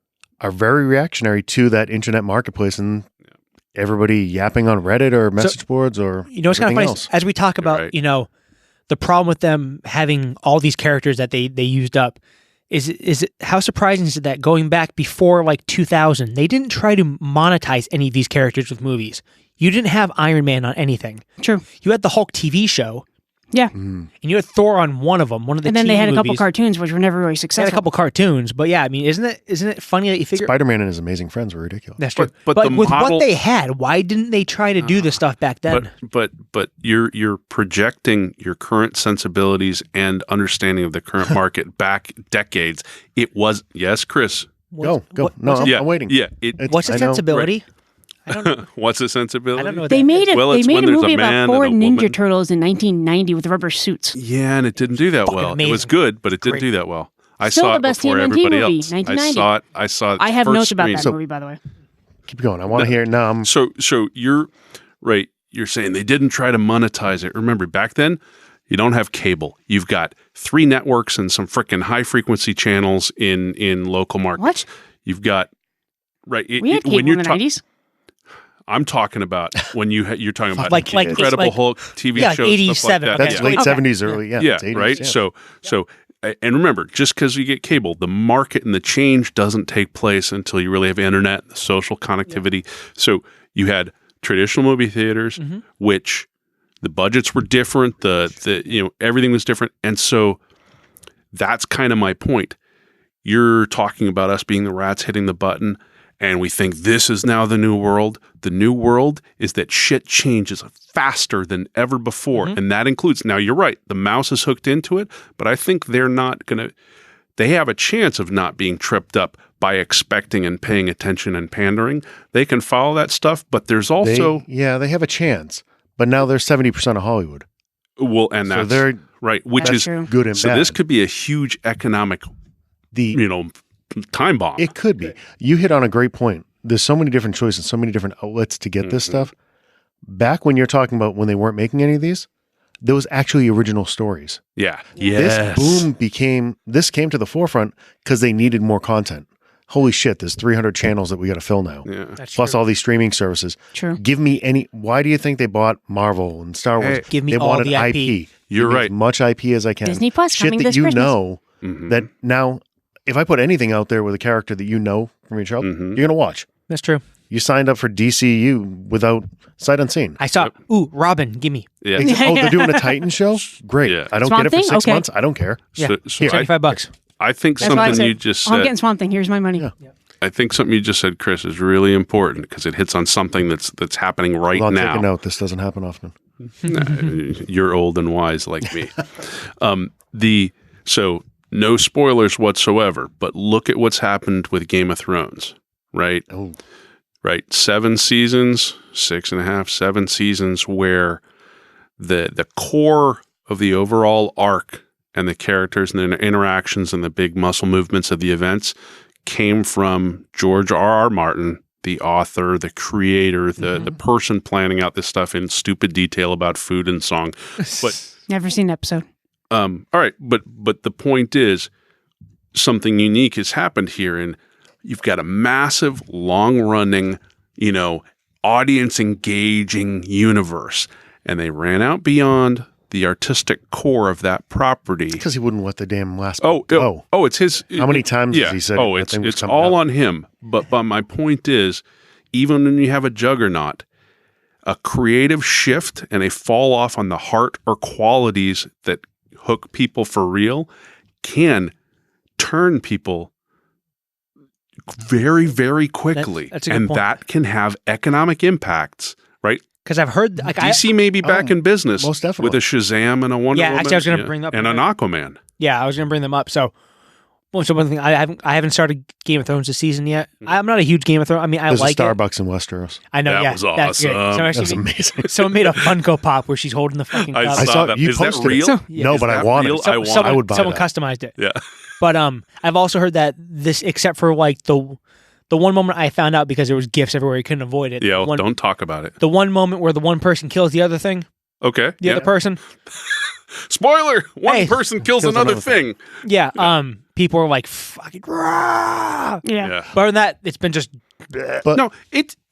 are very reactionary to that internet marketplace and everybody yapping on Reddit or message boards or You know what's kind of funny? else. As we talk about, right. The problem with them having all these characters that they used up is it how surprising is it that going back before like 2000, they didn't try to monetize any of these characters with movies. You didn't have Iron Man on anything. True. You had the Hulk TV show, Yeah. and you had Thor on one of them, one of the And then TV they had a couple movies. cartoons, which were never really They had successful. a couple cartoons, but yeah, I mean, isn't it funny that you figure Spider-Man and his amazing friends were ridiculous. that's true? But the with model- what they had, why didn't they try to do this stuff back then? but you're projecting your current sensibilities and understanding of the current market back decades. It was yes, Chris. Go. No, what's I'm waiting. Yeah. What's I a know. sensibility? I don't know. What's a sensibility? I don't know what They that made is. a Well, they it's made when a there's a movie man about four and a Ninja woman. Turtles in 1990 with rubber suits. Yeah, and it didn't do that well. It was amazing. good, but it didn't Great. do that well. I Still saw the it best before TMNT everybody movie, else. 1990. I saw it. I have first notes about screen. that movie, by the way. Keep going. I want to hear. No, I'm So you're right. you're saying they didn't try to monetize it. Remember, back then, you don't have cable. You've got 3 networks and some freaking high frequency channels in local markets. What? You've got We had cable in the 90s. I'm talking about when you're talking about Like Incredible Hulk TV yeah, like shows, 87, stuff like that. okay. That's late Okay. 70s, early, yeah. Yeah, it's 80s, right. yeah. So, and remember, just because you get cable, the market and the change doesn't take place until you really have internet, the social connectivity. So you had traditional movie theaters, which the budgets were different, the everything was different, and so that's kind of my point. You're talking about us being the rats hitting the button, and we think this is now the new world. The new world is that shit changes faster than ever before, and that includes, now you're right, the mouse is hooked into it, but I think they're not going to, they have a chance of not being tripped up by expecting and paying attention and pandering. They can follow that stuff, but there's also... they have a chance, but now they're 70% of Hollywood. Well, and So that's they're right, which That's is true. good and so bad. this could be a huge economic, time bomb. It could be. You hit on a great point. There's so many different choices, so many different outlets to get this stuff. Back when you're talking about when they weren't making any of these, there was actually original stories. Yeah. This this came to the forefront because they needed more content. Holy shit, there's 300 channels that we got to fill now. Yeah. That's Plus true. all these streaming services. True. Give me why do you think they bought Marvel and Star Wars? Hey, give me they all wanted the IP. You're Give me right. as much IP as I can. Disney Plus Shit coming that this you Christmas. know Mhm. that now, if I put anything out there with a character that you know from your child, you're going to watch. That's true. You signed up for DCU without sight unseen. I saw. Ooh, Robin, give me. Yeah. They're doing a Titan show? Great. Yeah. I don't Swamp get it for Thing? 6 Okay. months. I don't care. Yeah, So I, $75. I think That's why I something said, you just I'm said. getting Swamp Thing. Here's my money. Yeah. I think something you just said, Chris, is really important because it hits on something that's happening right Hold on, now. take a note. This doesn't happen often. You're old and wise like me. So no spoilers whatsoever, but look at what's happened with Game of Thrones, right? Oh, Right. 7 seasons, 6.5, 7 seasons where the core of the overall arc and the characters and the interactions and the big muscle movements of the events came from George R.R. Martin, the author, the creator, the person planning out this stuff in stupid detail about food and song. But Never seen an episode. all right, but the point is something unique has happened here, and you've got a massive, long-running, audience engaging universe, and they ran out beyond the artistic core of that property. because he wouldn't let the damn last Oh, book go. it's his. How many times has he said Oh, that it's thing was it's coming all out? on him. But my point is, even when you have a juggernaut, a creative shift and a fall off on the heart or qualities that hook people for real can turn people very, very quickly, that's a good and point. that can have economic impacts. Right? Because I've heard, DC may be back in business most definitely. with a Shazam and a Wonder Yeah, Woman. actually, I was gonna bring that up. and an Aquaman. yeah, I was going to bring them up. So one thing, I haven't started Game of Thrones this season yet. I'm not a huge Game of Thrones. I mean, I There's like a it. Starbucks in Westeros. I know, That yeah, was that's good. awesome. Someone That's actually- amazing. someone made a Funko Pop where she's holding the fucking I cup. saw, I saw that. you Is that posted it. real? So- No, Is but I that want real? it. I want someone, I would buy someone that. customized it. Yeah. But I've also heard that this, except for like the one moment I found out because there was gifts everywhere, you couldn't avoid it. Yeah, well, one, don't talk about it. the one moment where the one person kills the other thing, Okay. the other person. Spoiler! One Hey. person kills Kills another another thing. Yeah, people were like fucking. Rah! Yeah. Yeah. But other than that, it's been just But No,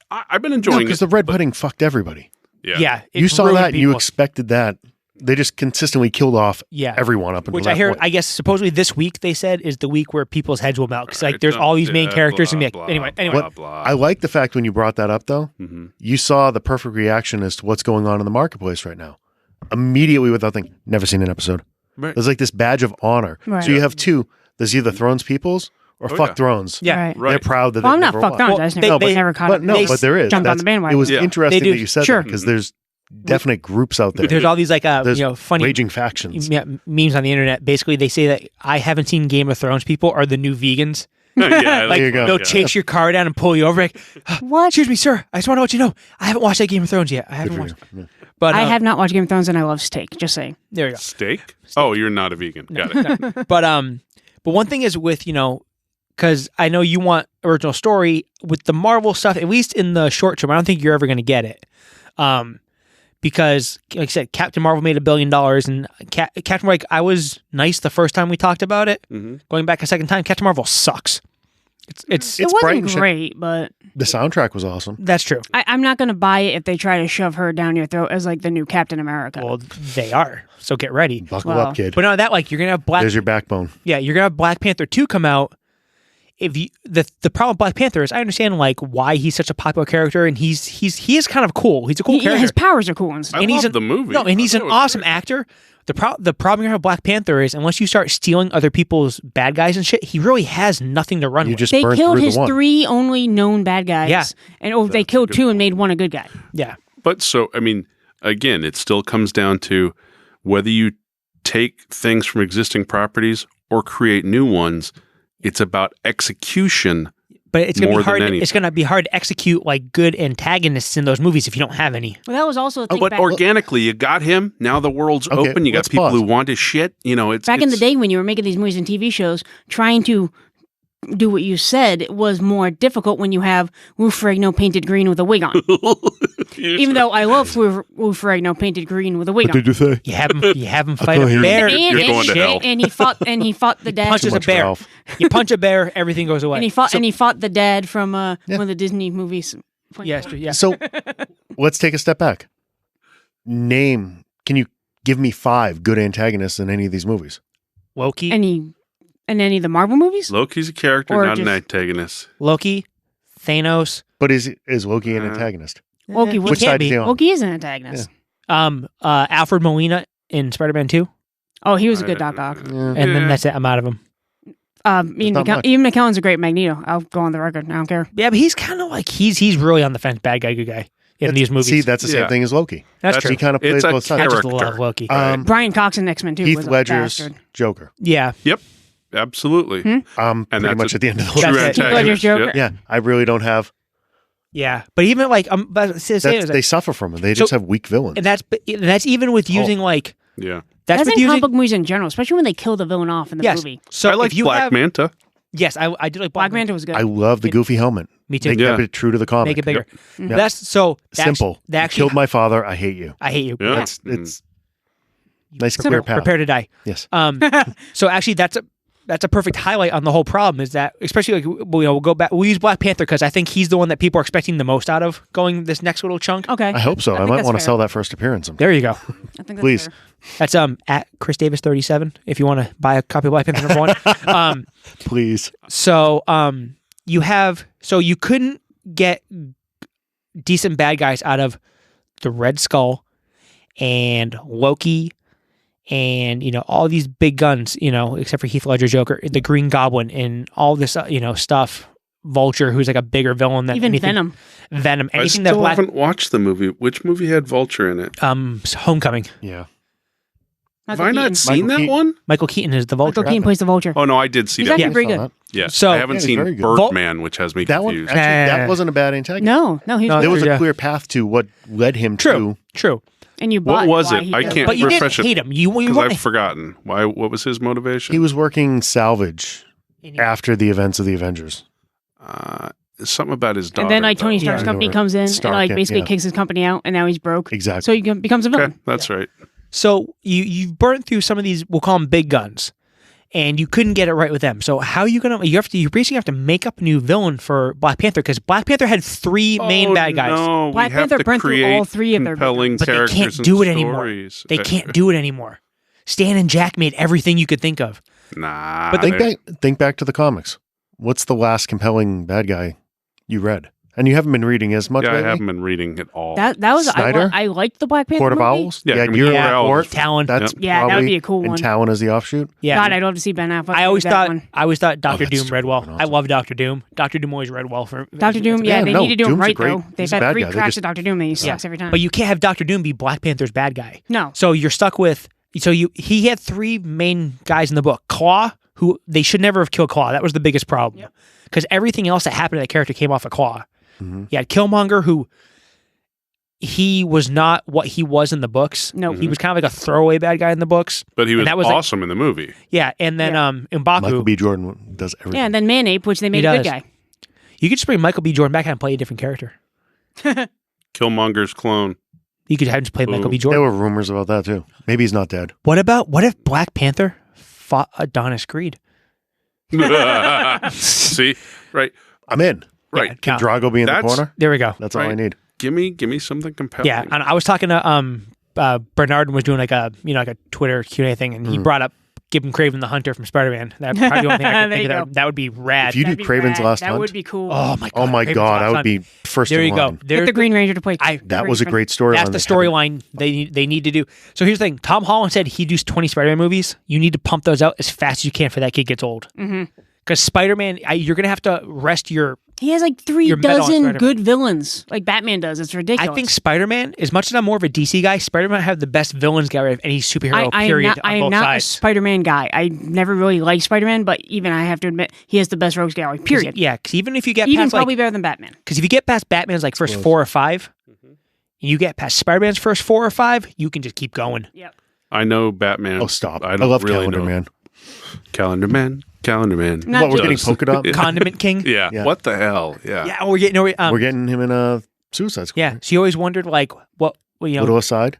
I've been no, enjoying because it. the red pudding fucked everybody. yeah. it You saw ruined that and you people. expected that. They just consistently killed off Yeah. everyone up until Which that I hear, point. I guess supposedly this week they said is the week where people's heads will melt. Because like Right, there's all these main yeah, characters blah, and be like, blah, anyway. blah, blah. I like the fact when you brought that up, though, Mhm. you saw the perfect reaction as to what's going on in the marketplace right now. Immediately without thinking, never seen an episode. Right. There's like this badge of honor. Right. So you have two. There's either Thrones peoples or Oh, fuck yeah. Thrones. Yeah. Right. Right. They're proud that Well, I'm they've not never fucked watched. on. Well, I just they- never caught But it. no, They but there is. jumped on That's- the bandwagon. It was Yeah. interesting They do. that you said Sure. that because there's definite groups out there. There's all these like There's funny raging factions. yeah, memes on the internet. Basically, they say that I haven't seen Game of Thrones people are the new vegans. Yeah, Like you go. they'll Yeah. chase your car down and pull you over. Like, What? excuse me, sir. I just want to let you know I haven't watched that Game of Thrones yet. I haven't Good watched. for you. But I have not watched Game of Thrones and I love steak. Just saying. there we go. Steak? Oh, you're not a vegan. Got it. But one thing is with because I know you want original story with the Marvel stuff. At least in the short term, I don't think you're ever going to get it. because, like I said, Captain Marvel made $1 billion, and Captain Marvel. I was nice the first time we talked about it. Mm-hmm. Going back a second time, Captain Marvel sucks. It's It bright wasn't and shit. great, but The soundtrack was awesome. that's true. I'm not going to buy it if they try to shove her down your throat as like the new Captain America. Well, they are. So get ready. Buckle Well, up, kid. But no, that like you're gonna have There's your backbone. you're gonna have Black Panther 2 come out. If you the problem with Black Panther is I understand like why he's such a popular character, and he is kind of cool. He's a cool character. His powers are cool and stuff. I And he's love the movie. No, and he's I an thought it was awesome great. actor. The problem you have with Black Panther is unless you start stealing other people's bad guys and shit, he really has nothing to run You with. just They burned killed through his the one. 3 only known bad guys. Yeah. And they killed 2 and made 1 a good guy. Yeah. But so, I mean, again, it still comes down to whether you take things from existing properties or create new ones. It's about execution. But it's gonna More be than hard. anything. It's gonna be hard to execute like good antagonists in those movies if you don't have any. Well, that was also a thing But back, organically, you got him. Now the world's Okay, open. You got let's people pause. who want his shit. You know, it's back in the it's- day when you were making these movies and TV shows, trying to do what you said was more difficult when you have Lou Ferrigno painted green with a wig on. Even though I love Lou Ferrigno painted green with a wig on. you say? You have him fight can't a hear you. bear. You're going to hell. And he fought the dad. punches a much, bear. Ralph. You punch a bear, everything goes away. And he fought the dad from one of the Disney movies. Yes, yeah. So let's take a step back. Can you give me 5 good antagonists in any of these movies? Loki, And any of the Marvel movies? Loki's a character, Or not an just- antagonist. Loki, Thanos. But is Loki an antagonist? Loki He was- Which can side is be. he on? Loki is an antagonist. Alfred Molina in Spider-Man 2, Oh, he was a good Doc Ock. Yeah. and then that's it. I'm out of him. not much. Ian McKellen's a great Magneto. I'll go on the record. I don't care. Yeah, but he's kind of like he's really on the fence, bad guy, good guy in these movies. See, that's the same Yeah. thing as Loki. that's that's- true. He kind of plays It's a both sides. I just character. love Loki. Brian Cox in X-Men 2 Heath was a Ledger's bastard. Joker. Yeah, Yep, absolutely. Hmm? And Pretty that's much a at the end of the True That's it. Ledger's antagonist. Joker. Yep. Yeah, I really don't have. yeah. But even like They suffer from it. They just have weak villains. and that's even with using like Yeah. that's That's with in using comic book movies in general, especially when they kill the villain off in the yes. movie. So I like if you Black have, Manta. yes, I did like Black Manta was good. I love the goofy helmet. Me too. They Yeah. kept it true to the comic. Make it bigger. Yep. That's Simple. That You actually, killed my father. I hate you. I hate you. Yeah. It's nice clear path. Prepare to die. Yes. So actually, that's a perfect highlight on the whole problem. Is that especially like we'll go back. We'll use Black Panther because I think he's the one that people are expecting the most out of going this next little chunk. Okay. I hope so. I think might that's want to fair. sell that first appearance. There you go. I think that's Please. fair. That's at Chris Davis 37. If you want to buy a copy of Black Panther #1. Please. So you couldn't get decent bad guys out of the Red Skull and Loki and all these big guns, except for Heath Ledger Joker, the Green Goblin and all this stuff. Vulture, who's like a bigger villain than Even anything. Venom. I Anything that still Black haven't watched the movie. Which movie had Vulture in it? Homecoming. Yeah. Have Michael I not Keaton. seen Michael that Keaton. one? Michael Keaton is the Vulture. Michael Keaton plays the Vulture. Oh no, I did see He's that. actually Yeah, I pretty saw good. that. Yeah, So- I haven't Yeah, he's seen very good. Birdman, which has me That one, confused. actually, that wasn't a bad antagonist. No, he's No, There was Yeah. a clear path to what led him True. to. True. and you What bought was why it? he I did can't But you didn't refresh it hate him. You because weren't I've forgotten. Why? What was his motivation? He was working salvage after the events of the Avengers. Something about his daughter. And then like Tony Stark's Yeah. company comes in Stark, and like basically yeah. kicks his company out, and now he's broke. Exactly. So he becomes a villain. Okay, that's right. So you've burnt through some of these, we'll call them big guns, and you couldn't get it right with them. So how are you gonna? You basically have to make up a new villain for Black Panther because Black Panther had 3 main bad guys. No, Black we have Panther to burnt through create all 3 of their compelling But they characters can't and do it anymore. stories. They can't do it anymore. Stan and Jack made everything you could think of. Nah, But think back to the comics. What's the last compelling bad guy you read? And you haven't been reading as much Yeah, I lately? haven't been reading at all. That was Snyder? I liked the Black Panther Court of movie. Owls? Yeah, I mean, you're Court of Owls. Court. Talon. That's Yeah, that would probably- be a cool one. And Talon is the offshoot. Yeah. God, I'd love to see Ben Affleck. I always do that thought one. Doctor that's Doom read well. fucking I awesome. love Doctor Doom. Doctor Doom always read well for Doctor Doom. Yeah, Yeah, they no, need to do him Doom's a right great- though. he's They've a had bad 3 guy. They cracks just- at Doctor Doom and he sucks every time. But you can't have Doctor Doom be Black Panther's bad guy. no. So you're stuck with. So he had 3 main guys in the book. Claw, who they should never have killed Claw. That was the biggest problem because everything else that happened to that character came off of Claw. Mhm. You had Killmonger, who he was not what he was in the books. No. He was kind of like a throwaway bad guy in the books. But he was, And that was like- awesome in the movie. Yeah, and then Michael M'Baku. B. Jordan does everything. Yeah, and then Manape, which they made He a good does. guy. You could just bring Michael B. Jordan back and play a different character. Killmonger's clone. You could have him just play Michael B. There Jordan. were rumors about that too. Maybe he's not dead. What if Black Panther fought Adonis Creed? See, right, I'm in. right. Yeah, Can no, Drago be in the That's- corner? there we go. That's all I Right. need. Give me something compelling. Yeah, and I was talking to Bernard was doing like a Twitter Q&A thing, and he brought up giving Craven the Hunter from Spider-Man. That's probably the only thing I could There think you of. That would be rad. If you do That'd be Craven's rad. Last that Hunt, would be cool. Oh my god! oh my Craven's god, Last I would Hunt. be first There in you go. line. There- Get the Green Ranger to play. That was a Craven. great storyline. That's the storyline they need to do. So here's the thing: Tom Holland said he'd do 20 Spider-Man movies. You need to pump those out as fast as you can before that kid gets old. Because Spider-Man, you're gonna have to rest your. He has like 3 You're metal on dozen Spider-Man. good villains, like Batman does. It's ridiculous. I think Spider-Man, as much as I'm more of a DC guy, Spider-Man have the best villains guy of any superhero. I Period. am on both not a sides. Spider-Man guy. I never really liked Spider-Man, but even I have to admit, he has the best rogues gallery. Period. Yeah, because even if you get Even past probably better than Batman. because if you get past Batman's like first 4 or 5, and you get past Spider-Man's first 4 or 5, you can just keep going. Yep. I know Batman. Oh, stop. I I don't love really Calendar know. Man. Calendar Man. Not What, we're just- getting polka dot? Condiment King. Yeah. Yeah. What the hell? Yeah. Yeah, we're getting. We're getting him in a Suicide Squad. Yeah, she always wondered like what you know Little aside,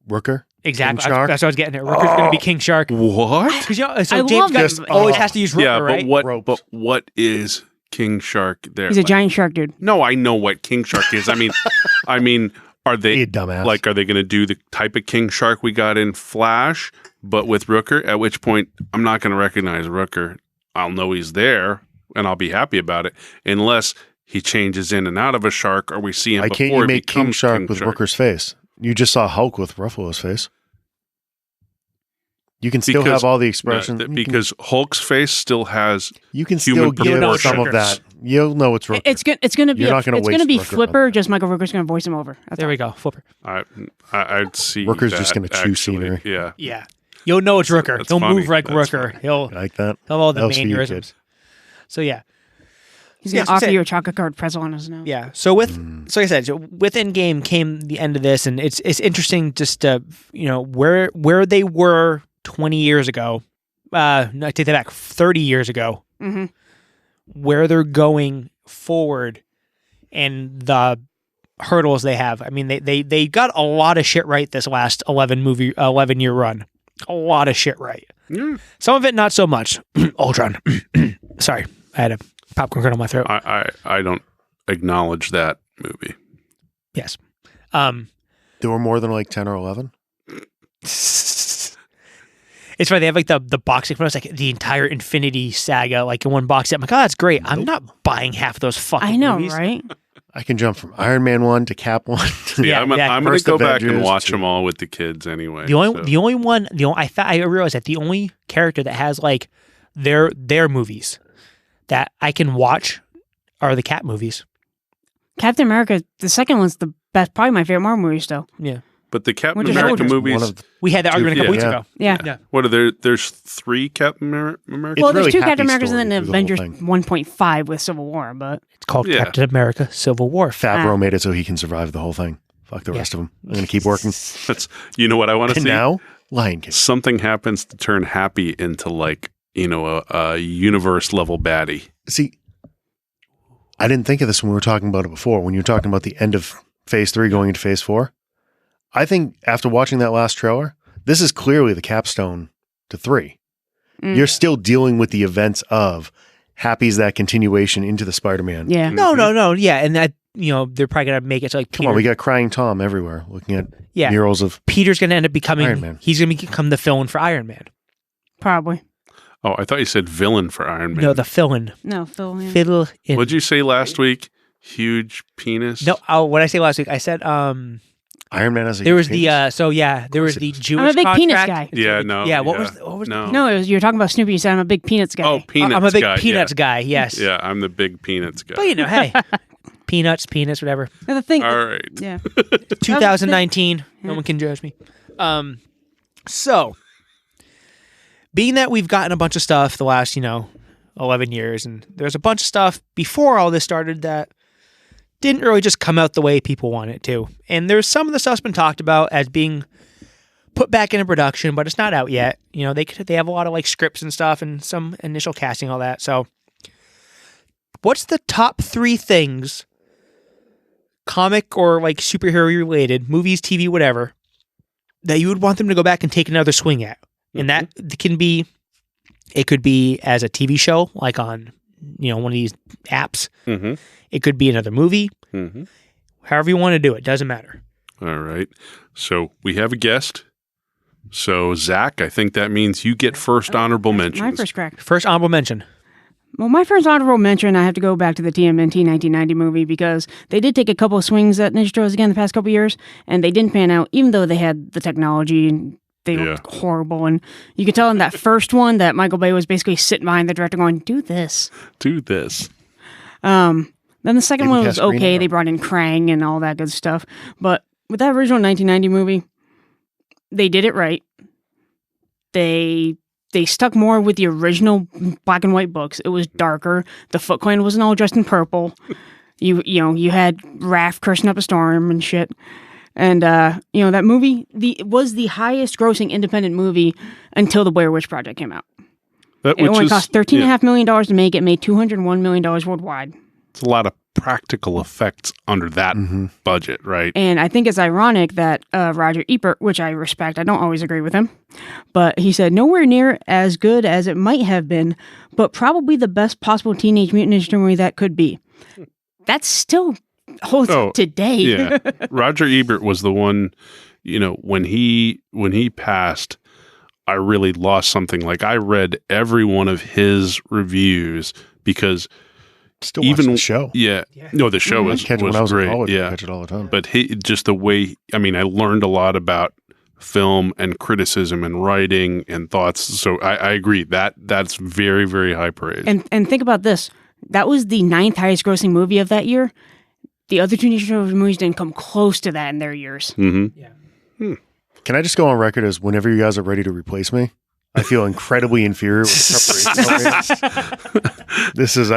Rooker. exactly. King Shark? That's what I was getting at. Rooker's going to be King Shark. What? Because so I James love Gunn that. always has to use Rooker, Yeah, right? but what is King Shark there? He's a Like- giant shark dude. No, I know what King Shark is. I mean, are they You dumbass. like are they going to do the type of King Shark we got in Flash, but with Rooker? At which point, I'm not going to recognize Rooker. I'll know he's there, and I'll be happy about it, unless he changes in and out of a shark, or we see him Why before can't you he make King becomes Shark King with Shark. Rooker's face? You just saw Hulk with Ruffalo's face. You can still Because- have all the expressions. Because Hulk's face still has you can human still give proportions. some of that. You'll know it's Rooker. It's gonna be You're not gonna it's gonna waste be Rooker on Flipper. that. Just Michael Rooker's gonna voice him over. That's There all. we go. Flipper. I'd see Rooker's that, just gonna chew actually. scenery. Yeah. Yeah, you'll know it's Rooker. That's He'll funny. move like That's Rooker. funny. He'll like that. have all the That was for you, mannerisms. So yeah. He's Yeah, gonna so offer say- you a chocolate covered pretzel on his nose. Yeah. So so like I said, with Endgame came the end of this, and it's interesting just to where they were 20 years ago. No, I take that back. 30 years ago, Mm-hmm. where they're going forward, and the hurdles they have. I mean, they got a lot of shit right this last 11-year run. A lot of shit right. Yeah. Some of it not so much. Ultron. Sorry, I had a popcorn kernel in my throat. I don't acknowledge that movie. Yes. There were more than like 10 or 11. It's funny, they have like the boxing it's like the entire Infinity Saga like in one box set. I'm like, oh, that's great. I'm not buying half of those fucking I know, movies. right? I can jump from Iron Man 1 to Cap 1. Yeah, I'm exactly. going to First go back and Avengers watch to- them all with the kids anyway. The only one I realized that the only character that has like their movies that I can watch are the Cap movies. Captain America, the second one's the best, probably my favorite Marvel movie still. Yeah. But the Captain Winter America Soldier. movies, One of the- We had that argument a couple weeks yeah. ago. Yeah. Yeah. what are there? There's 3 Captain America. It's Well, there's really 2 happy Captain Americas and then story through the whole Avengers thing. 1.5 with Civil War, but It's called Yeah. Captain America Civil War. Favreau made it so he can survive the whole thing. Fuck the Yeah. rest of them. I'm going to keep working. That's what I want to And see. now, Lion King. Something happens to turn Happy into like a universe level baddie. See, I didn't think of this when we were talking about it before. When you were talking about the end of Phase 3 going into Phase 4, I think after watching that last trailer, this is clearly the capstone to 3. You're still dealing with the events of Happy's that continuation into the Spider-Man. yeah. No. Yeah, and that they're probably gonna make it so like Come on, we got crying Tom everywhere looking at yeah. murals of Peter's gonna end up becoming Iron Man. He's gonna become the villain for Iron Man. Probably. Oh, I thought you said villain for Iron Man. No, the villain. No, Phil. Yeah. Fiddle in. What'd you say last week? Huge penis. No, what did I say last week? I said Iron Man as a there was penis. there was the Jewish I'm a big penis contract. guy. Yeah, no. Yeah, what was no? No, you were talking about Snoopy. You said I'm a big Peanuts guy. Oh, peanuts. I'm a big guy. peanuts guy. Yes. Yeah, I'm the big peanuts guy. But hey, peanuts, whatever. And the thing. All right. Yeah. 2019. No one can judge me. So, being that we've gotten a bunch of stuff the last 11 years, and there's a bunch of stuff before all this started that didn't really just come out the way people want it to. And there's some of the stuff's been talked about as being put back into production, but it's not out yet. They have a lot of like scripts and stuff and some initial casting, all that. So, what's the top 3 things comic or like superhero related movies, TV, whatever, that you would want them to go back and take another swing at. And that can be, it could be as a TV show, like on, one of these apps. Mm-hmm. It could be another movie. Mm-hmm. However you want to do it, doesn't matter. All right. So we have a guest. So Zach, I think that means you get first honorable mentions. My first crack. First honorable mention. Well, my first honorable mention, I have to go back to the TMNT 1990 movie because they did take a couple of swings at Ninja Turtles again the past couple of years, and they didn't pan out, even though they had the technology and they looked horrible. And you could tell in that first one that Michael Bay was basically sitting behind the director going, do this. Do this. Then the second one was okay. Reno. They brought in Krang and all that good stuff. But with that original 1990 movie, they did it right. They stuck more with the original black and white books. It was darker. The Foot Clan wasn't all dressed in purple. You had Raph cursing up a storm and shit. And that movie was the highest grossing independent movie until the Blair Witch Project came out. It only cost $13.5 million to make. It made $201 million worldwide. It's a lot of practical effects under that budget, right? And I think it's ironic that Roger Ebert, which I respect, I don't always agree with him, but he said nowhere near as good as it might have been, but probably the best possible Teenage Mutant Ninja Turtle movie that could be. That's still holds up today. Yeah. Roger Ebert was the one, when he passed, I really lost something. Like I read every one of his reviews because Still watch the show. Yeah. No, the show was when I was great. in college, Yeah. I catch it all the time. But just the way, I learned a lot about film and criticism and writing and thoughts. So I agree that's very, very high praise. And think about this. That was the 9th highest grossing movie of that year. The other two Ninja Turtles movies didn't come close to that in their years. Mm-hmm. Yeah. Can I just go on record as whenever you guys are ready to replace me, I feel incredibly inferior with the preparation. This is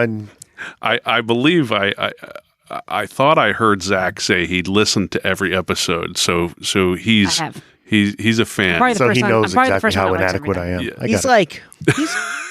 I believe I thought I heard Zach say he'd listened to every episode, so he's I have. he's a fan. Probably the so first he one- knows I'm probably the exactly first one how that likes inadequate I am. everything. Yeah. I He's got it. like,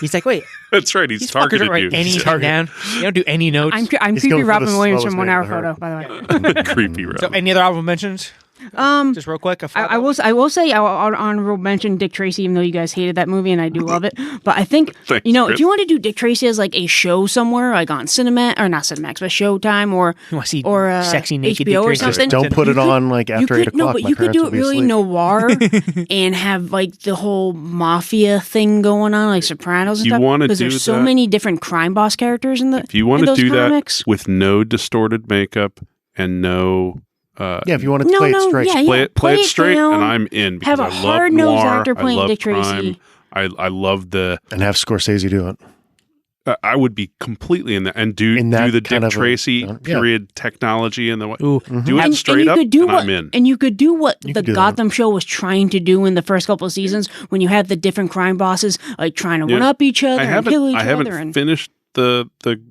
he's like, wait, That's right. He's these fuckers targeted don't write you. anything down. They don't do any notes. I'm He's creepy going for Robin the Williams slowest from 1 man Hour in the Photo, by the way. Creepy Rob. So, any other honorable mentions? Just real quick. I will say I'll honorable mention Dick Tracy, even though you guys hated that movie and I do love it. But I think Thanks, if Chris. you want to do Dick Tracy as like a show somewhere, like on Cinemax or not Cinemax, but Showtime or You want to see or sexy naked HBO or Dick Tracy? something. Don't put it on like after 8 o'clock. No, but My you could parents do will it be really asleep. noir and have like the whole mafia thing going on, like Sopranos and You stuff. wanna Because do there's so that- many different crime boss characters in the. If you want in to those do comics. that with no distorted makeup and no Yeah, if you want to No, play no, it straight. yeah. play it straight, down, and I'm in because have a I love hard-nosed noir. actor playing I love Dick Tracy. crime. I love the. And have Scorsese do it. I would be completely in that and do In that the kind Dick of a- Tracy yeah. period technology and the what. Ooh, Do it straight up, you could do and what, I'm in. And you could do what You the could do that. Gotham show was trying to do in the first couple of seasons when you had the different crime bosses like trying to one up each other and kill each I haven't other. And finished the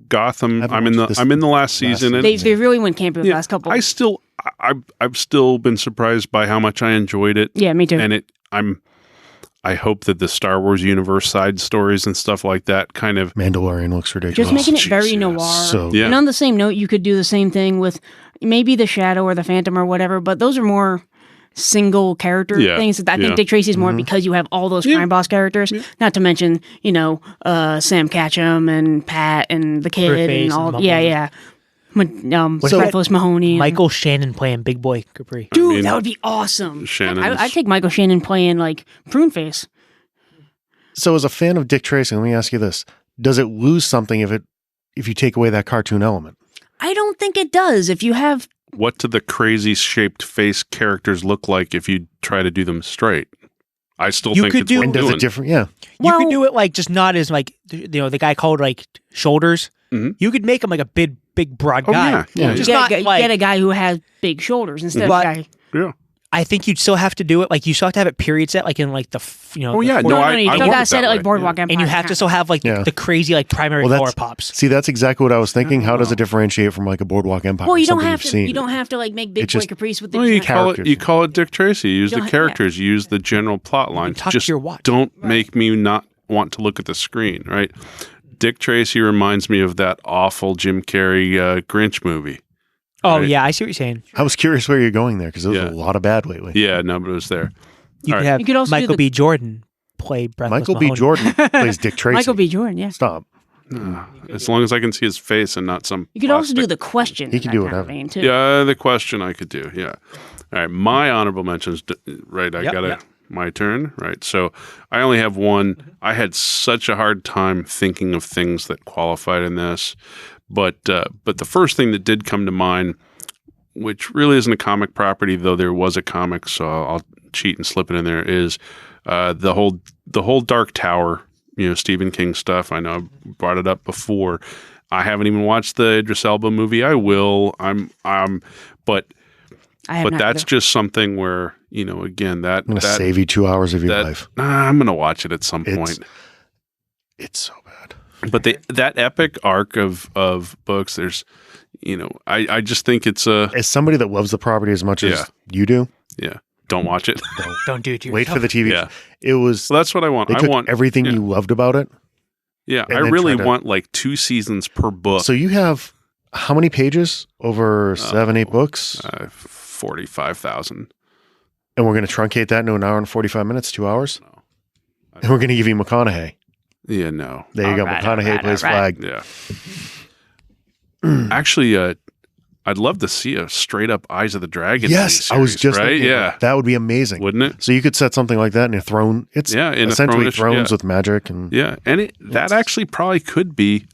Gotham. I haven't I'm in watched this I'm in the last last season. And they really went campy with the last couple. I've still been surprised by how much I enjoyed it. Yeah, me too. And I hope that the Star Wars universe side stories and stuff like that kind of Mandalorian looks ridiculous. Just making it very jeez, noir. So Yeah. And on the same note, you could do the same thing with maybe the Shadow or the Phantom or whatever, but those are more single character Yeah, things. I think yeah. Dick Tracy's more because you have all those crime boss characters. Not to mention, Sam Catchem and Pat and the kid Griffiths and all. and Yeah. So- Breathless Mahoney. and- Michael Shannon playing Big Boy Capri. Dude, I mean, that would be awesome. Shannon's- I'd take Michael Shannon playing like Prune Face. So as a fan of Dick Tracy, let me ask you this. Does it lose something if you take away that cartoon element? I don't think it does. If you have what do the crazy shaped face characters look like if you try to do them straight? I still You think could it's do- worth And does doing. it different? Yeah. You Well- could do it like just not as like the guy called like shoulders. Mhm. You could make him like a big broad Oh, guy. yeah. Yeah. Just get, not a, like. get a guy who has big shoulders instead of a But- guy. Yeah. I think you'd still have to do it like you still have to have it period set like in like the Oh yeah. the No, No, I you I still want gotta it set that it like way. Boardwalk Yeah. Empire. and you have to still have like Yeah. the crazy like primary Well, color that's- pops. See, that's exactly what I was thinking. How does it differentiate from like a Boardwalk Empire? Well, you don't something have you've to. seen? You don't have to like make Big It Boy just- Caprice with the. Well, you giant- call it Dick Tracy. You use don't the have- characters. You use the general plot line. talk Just to your watch. don't make me not want to look at the screen. Right. Dick Tracy reminds me of that awful Jim Carrey Grinch movie. Oh right? yeah, I see what you're saying. I was curious where you're going there because there was Yeah. a lot of bad lately. Yeah, no, but it was there. You All could right. have You could also do Michael the- B. Jordan play Breathless Michael B. Mahoney. Jordan plays Dick Tracy. Michael B. Jordan, yeah. Stop. As long as I can see his face and not some. You could also do plastic. the question. He can in do that kind of whatever. vein, too. Yeah, the question I could do. Yeah. All right. My honorable mentions. Right. I Yep, got yep. my turn. Right. So I only have one. I had such a hard time thinking of things that qualified in this, but the first thing that did come to mind, which really isn't a comic property, though there was a comic, so I'll cheat and slip it in there, is the whole Dark Tower, Stephen King stuff. I know I brought it up before. I haven't even watched the Idris Elba movie. I will. But I have not that's either. just something where, again, I'm going to save you 2 hours of your life. I'm going to watch it at some point. It's so bad. But that epic arc of books, there's, I just think it's As somebody that loves the property as much Yeah. as you do, don't watch it. Don't do it to wait yourself. for the TV. Yeah. It was. Well, that's what I want. They I took want everything yeah. you loved about it. Yeah, and I then really try to- want like 2 seasons per book. So you have how many pages? Over 7-8 books? 45,000. And we're going to truncate that into an hour and 45 minutes, 2 hours? No. And we're going to give you McConaughey. Yeah, no. There you go. Alright, McConaughey alright, plays alright. Flag. Yeah. Actually, I'd love to see a straight up Eyes of the Dragon. Yes, I was miniseries, just right. thinking Yeah, that. That would be amazing. wouldn't it? So you could set something like that in a throne. It's Yeah, in a essentially throne-ish, thrones yeah. with magic and Yeah, and that actually probably could be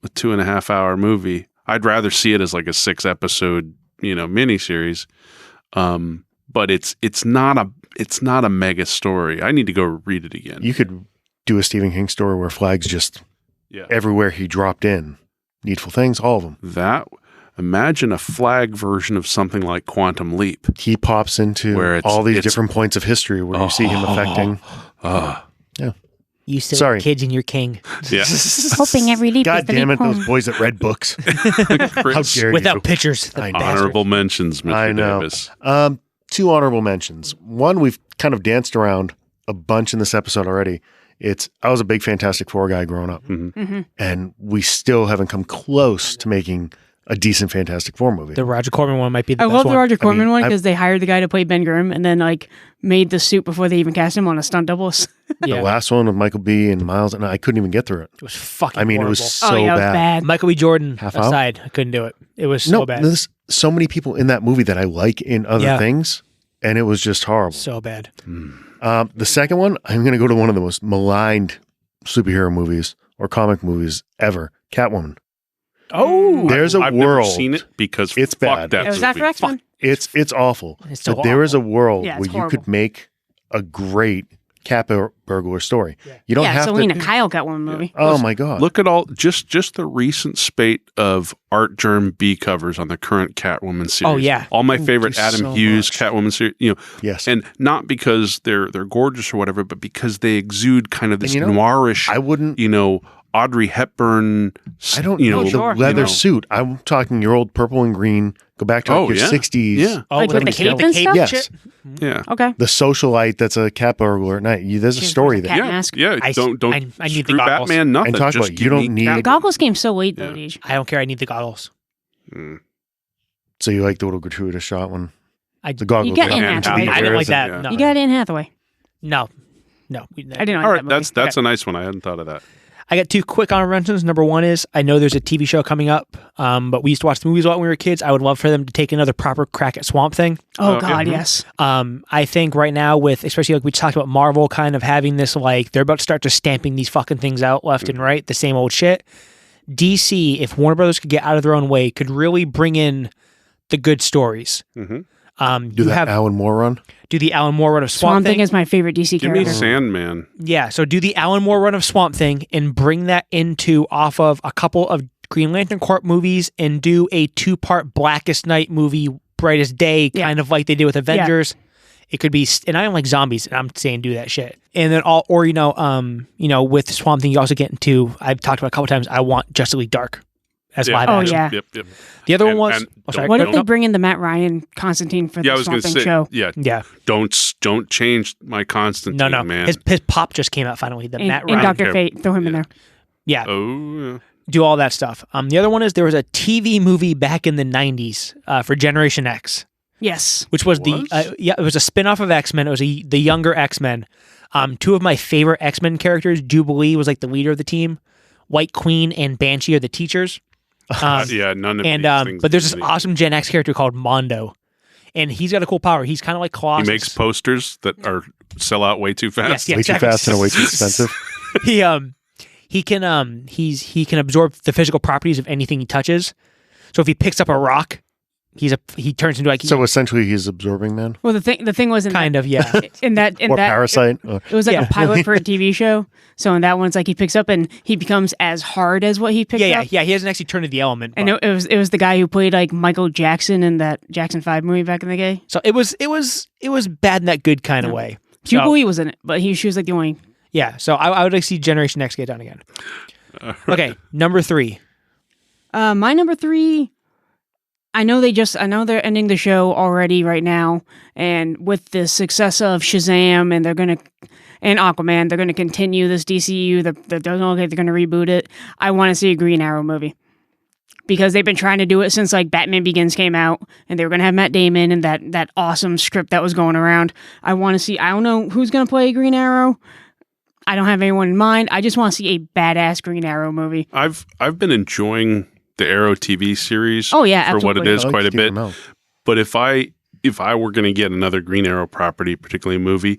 a 2.5 hour movie. I'd rather see it as like a 6 episode, miniseries. But it's not a mega story. I need to go read it again. you could do a Stephen King story where Flag's just Yeah, everywhere he dropped in. Needful Things, all of them. Imagine a Flag version of something like Quantum Leap. He pops into Where it's- all these it's- different points of history where you see him affecting. You silly Sorry. kids and your king. Yeah, Hoping every leap God is the damn leap it, those home. boys that read books. How Chris, dare Without you? pictures. The I know. bastards. honorable mentions, Mr. I know. Davis. 2 honorable mentions. One, we've kind of danced around a bunch in this episode already. I was a big Fantastic Four guy growing up, and we still haven't come close to making a decent Fantastic Four movie. The Roger Corman one might be the I best love the one. Roger Corman one I- because they hired the guy to play Ben Grimm and then made the suit before they even cast him on a stunt doubles. Yeah. The last one with Michael B. and Miles, and I couldn't even get through it. It was fucking I mean, horrible. it was so oh yeah, it was bad. bad. Michael B. Jordan Half out? aside, I couldn't do it. It was so No, bad. there's so many people in that movie that I like in other Yeah. things, and it was just horrible. So bad. The second one, I'm going to go to one of the most maligned superhero movies or comic movies ever, Catwoman. Oh, There's a I've world. never seen it because It's fuck bad. that It was after movie. X-Men. It's awful. It's so but there is a world Yeah, where it's you could horrible. make a great cat burglar story. You don't Yeah, have Selena to. Kyle got one movie. Oh my god! Look at all just the recent spate of Art Germ B covers on the current Catwoman series. Oh, yeah. all my favorite Thank you Adam so Hughes much. Catwoman series. Yes, And not because they're gorgeous or whatever, but because they exude kind of this And noirish, I wouldn't. Audrey Hepburn. I don't know Oh, the sure. leather suit. I'm talking your old purple and green. Go back to Oh, your yeah. 60s. Yeah, Oh, Like with the cape and stuff? Yes, shit? yeah, Okay. the socialite that's a cat burglar at night. There's a She's story with a there. cat yeah, mask. yeah. I need the screw goggles. Batman. Nothing. And talk Just about you give don't me need- The Cat- goggles came so late though, Yeah. Deej. I don't care. I need the goggles. Mm. So you like the little gratuitous shot when I the goggles? You get are Anne up to Hathaway. the I didn't like ears that. and- No, You got Anne Hathaway. no. I didn't like All right, that movie. that's a nice one. I hadn't thought of that. I got 2 quick honorable mentions. Number 1 is I know there's a TV show coming up, but we used to watch the movies a lot when we were kids. I would love for them to take another proper crack at Swamp Thing. Oh Okay. God, yes. I think right now with, especially like we talked about Marvel kind of having this, like they're about to start just stamping these fucking things out left and right, the same old shit. DC, if Warner Brothers could get out of their own way, could really bring in the good stories. Mm-hmm. Do You that have Alan Moore run. do the Alan Moore run of Swamp Thing is my favorite DC Give me character. Sandman. Yeah, so do the Alan Moore run of Swamp Thing and bring that into off of a couple of Green Lantern Corp movies and do a 2-part Blackest Night movie, Brightest Day, Yeah. kind of like they did with Avengers. It could be, and I don't like zombies, and I'm saying do that shit. And then with Swamp Thing, you also get into, I've talked about a couple times, I want Justice League Dark as Yeah. live Oh, action. yeah. Yep. The other And- one was, and oh, sorry, What no, if they no. bring in the Matt Ryan Constantine for Yeah, I the was going Swamp to Thing say. show? Yeah, Yeah, don't change my Constantine, no. man. His pop just came out finally. The Matt And Ryan. Dr. Yeah. Fate, throw him in there. Yeah, Oh, do all that stuff. The other one is there was a TV movie back in the 90s for Generation X, Yes. which was it was a spin-off of X-Men. It was the younger X-Men. Two of my favorite X-Men characters, Jubilee was like the leader of the team. White Queen and Banshee are the teachers. None of these things. But there's this mean awesome Gen X character called Mondo. And he's got a cool power. He's kind of like Colossus. He makes posters that sell out way too fast. Yes, way too fast and way too expensive. He can absorb the physical properties of anything he touches. So if he picks up a rock, he turns into like So essentially, he's absorbing man. Well, the thing was in kind of in that Or Parasite. It was like a pilot for a TV show. So in that one, it's like he picks up and he becomes as hard as what he picked up. Yeah. He hasn't actually turned to the element. And it was the guy who played like Michael Jackson in that Jackson 5 movie back in the day. So it was bad in that good kind of way. Jubilee was in it, but she was like the only. Yeah. So I would like to see Generation X get done again. Okay, number 3. My number 3. I know they're ending the show already right now, and with the success of Shazam and Aquaman, they're gonna continue this DCU. They're gonna reboot it. I want to see a Green Arrow movie because they've been trying to do it since like Batman Begins came out, and they were gonna have Matt Damon and that awesome script that was going around. I want to see. I don't know who's gonna play Green Arrow. I don't have anyone in mind. I just want to see a badass Green Arrow movie. I've been enjoying the Arrow TV series for what it absolutely. is quite a bit. Out. But if I were going to get another Green Arrow property, particularly a movie,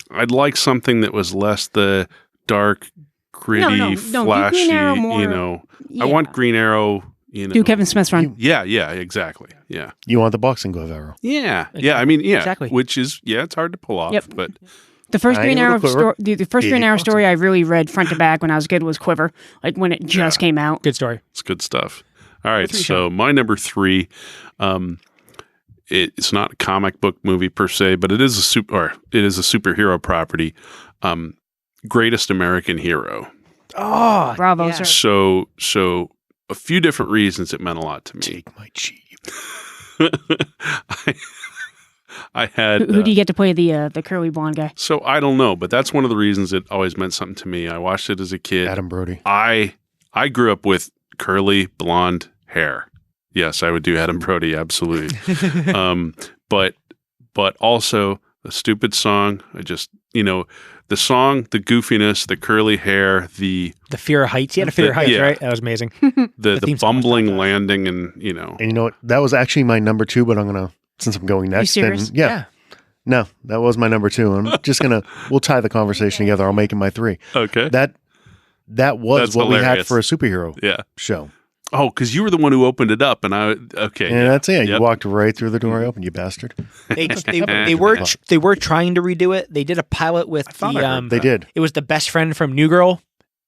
I'd like something that was less the dark, gritty, No, flashy, do Green Arrow more, I want Green Arrow, Do Kevin Smith's run. Yeah, exactly. Yeah. You want the boxing glove arrow. Yeah. Yeah, I mean, Exactly. which is it's hard to pull off, Yep. but The first I Green know Arrow the Quiver. story, the first Green Arrow story I really read front to back when I was a kid was Quiver, like when it just came out. Good story. it's good stuff. All right, so my number 3, it's not a comic book movie per se, but it is a superhero property. Greatest American Hero. Oh, Bravo, yeah. sir. So a few different reasons it meant a lot to me. Take my cheap. I had Who do you get to play the curly blonde guy? so I don't know, but that's one of the reasons it always meant something to me. I watched it as a kid. Adam Brody. I grew up with curly blonde hair. Yes, I would do Adam Brody, absolutely. But also a stupid song. I just the song, the goofiness, the curly hair, the Fear of Heights. You had a Fear of Heights, yeah. right? That was amazing. the theme song was bumbling top-notch. landing, and And you know what? That was actually my number 2, but since I'm going next, then serious? yeah. No, that was my number 2. I'm just we'll tie the conversation together. I'll make it my 3. okay, That was That's what we had hilarious. for a superhero yeah. show. Oh, because you were the one who opened it up, and And that's it. You Yep. walked right through the door I opened, you bastard. They were trying to redo it. They did a pilot with thought I heard They did. It was the best friend from New Girl,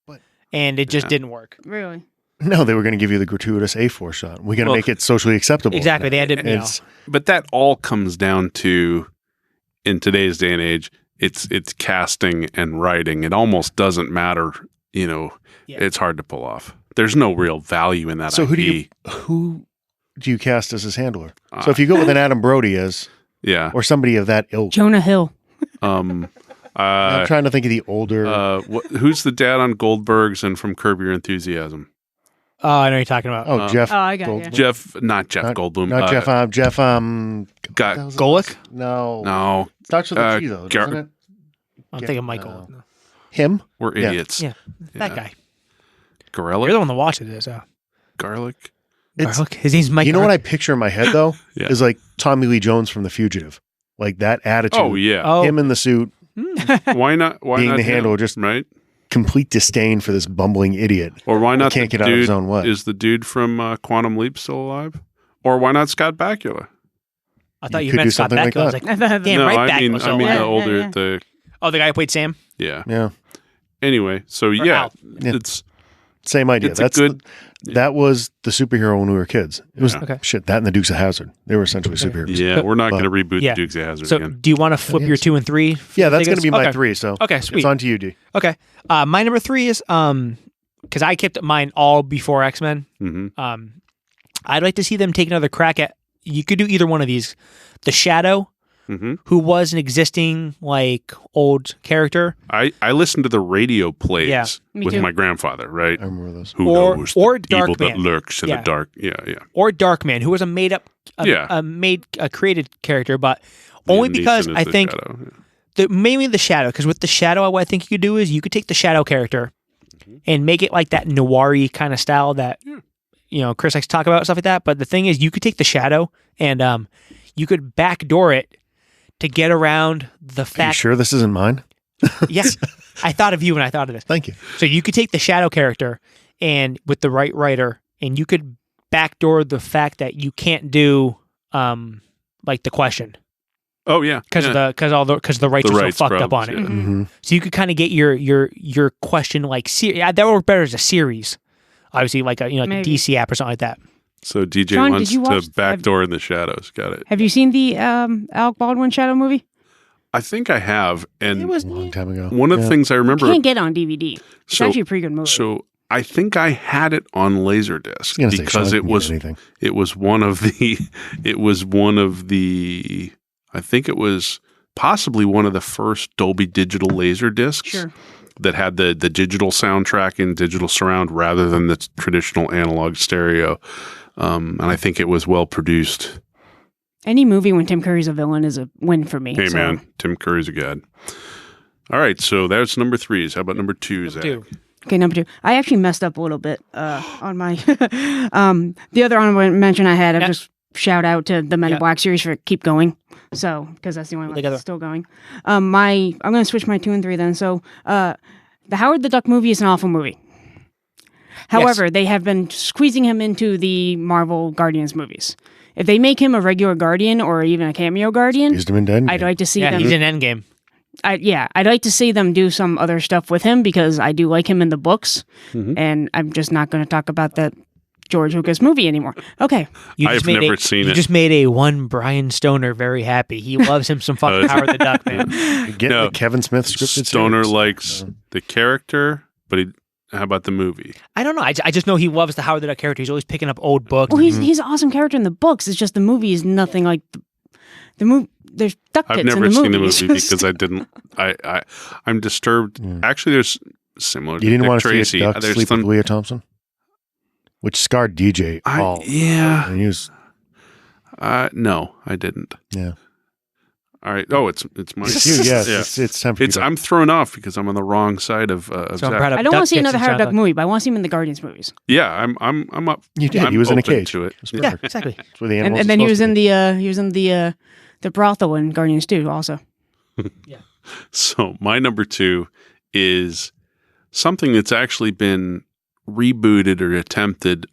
But- and it just didn't work. Really? No, they were going to give you the gratuitous A4 shot. We're going to Well, make it socially acceptable. Exactly. They had to. It's But that all comes down to, in today's day and age, it's casting and writing. It almost doesn't matter. Yeah. It's hard to pull off. There's no real value in that. So IP. who do you cast as his handler? So if you go with an Adam Brody as, Yeah. or somebody of that ilk, Jonah Hill. I'm trying to think of the older. Who's the dad on Goldberg's and from Curb Your Enthusiasm? Oh, I know what you're talking about. Jeff. Oh, I got Gold- you. Jeff, not Jeff Goldblum. Not Jeff. Jeff. Got that was- Golick? no. Starts with a G though, Gar- doesn't it? I'm thinking Michael. no. Him. We're Yeah. idiots. Yeah, that guy. Garlic. You're the one that watched it. So. Garlic. Garlic. His name's Mike. You know what I picture in my head though Yeah. is like Tommy Lee Jones from The Fugitive, like that attitude. Oh yeah. Oh, Him in the suit, Why not? Why being not the him, handler, just right? complete disdain for this bumbling idiot. Or why not? Can't the get out of his dude- own way. Is the dude from Quantum Leap still alive? Or why not Scott Bakula? I thought You you could meant do Scott something like Bakula. I was that. like, damn, no, right I back. mean, was I all mean right. the older yeah. the Oh, the guy who played Sam. yeah. Yeah, Anyway, so yeah, Yeah. it's same idea. It's a good- that was the superhero when we were kids. It was Yeah. Okay. shit. That and the Dukes of Hazzard. They were essentially superheroes. yeah. We're not going to But- reboot Yeah. the Dukes of Hazzard So, again. do you want to flip your Yes. 2 and 3? Yeah, that's going to be my Okay. 3. So Okay, sweet. it's on to you, D. Okay. My number 3 is because I kept mine all before X-Men. hmm I'd like to see them take another crack at. You could do either one of these. The Shadow Mhm. who was an existing like old character. I listened to the radio plays Yeah, me with too. my grandfather, right? I remember those. Who Or- knows or the evil that Darkman. lurks in Yeah. the dark? Yeah, yeah. Or Darkman, who was a made up, Yeah. a created character, but only Liam because Neeson is I the think Shadow, yeah. mainly the Shadow. Because with the Shadow, what I think you could do is you could take the Shadow character and make it like that noir-y kind of style that Chris likes to talk about, stuff like that. But the thing is, you could take the Shadow and you could backdoor it to get around the Are you fact. sure this isn't mine? Yes, I thought of you when I thought of this. Thank you. So you could take the Shadow character and with the right writer, and you could backdoor the fact that you can't do like the question Oh yeah, because yeah. because the rights The are so rights fucked up on problems, it. yeah. Mm-hmm. So you could kind of get your question like that would work better as a series, obviously like a like a Maybe. DC app or something like that. So DJ John, wants did you watch- to backdoor in the shadows. Got it. Have you seen the Alec Baldwin Shadow movie? I think I have, and It was A long time ago. one of the things I remember. Can't get on DVD. It's So- actually a pretty good movie. So I think I had it on Laserdisc I was gonna say, because Sean it can was get anything. it was one of the I think it was possibly one of the first Dolby Digital laser discs Sure. that had the digital soundtrack in digital surround rather than the traditional analog stereo. And I think it was well produced. Any movie when Tim Curry's a villain is a win for me. Hey so- man, Tim Curry's a god. All right, so that's number 3s. How about number 2? Zach? Dude, Okay, number 2. I actually messed up a little bit on my the other honorable mention I had. I Yeah. just shout out to the Men Yeah. in Black series for keep going. So because that's the only one Together. that's still going. I'm going to switch my 2 and 3 then. So the Howard the Duck movie is an awful movie. However, they have been squeezing him into the Marvel Guardians movies. If they make him a regular Guardian or even a cameo Guardian, Used him in Dead. I'd like to see yeah, them. he's in Endgame. I'd like to see them do some other stuff with him because I do like him in the books, Mhm. and I'm just not going to talk about that George Lucas movie anymore. Okay, I've never seen you it. just made a one Brian Stoner very happy. He loves him some fucking Howard the Duck, man. Get No. the Kevin Smith scripted Stoner series. likes the character, but how about the movie? I don't know. I just know he loves the Howard the Duck character. He's always picking up old books. well he's an awesome character in the books. It's just the movie is nothing like the movie. There's duck I've tits never in the seen movie. the It's movie just- because I didn't. I'm disturbed. Actually, there's similar. You to didn't Dick want to Tracy. see a duck There's sleep some. with Leah Thompson? Which scarred DJ all. Yeah. And he was, No, I didn't. yeah. All right. Oh, it's my. It's you, yeah. Yeah. It's time for you to- I'm thrown off because I'm on the wrong side of So I'm Zach. proud of I don't Duck want to see Tits another and Howard John Duck movie, but I want to see him in the Guardians movies. Yeah, I'm up. You did. I'm He was in a open cage. to it. It's Yeah, perfect. exactly. That's where the animals And are then he was supposed in the brothel in Guardians 2 also. So my number 2 is something that's actually been rebooted or attempted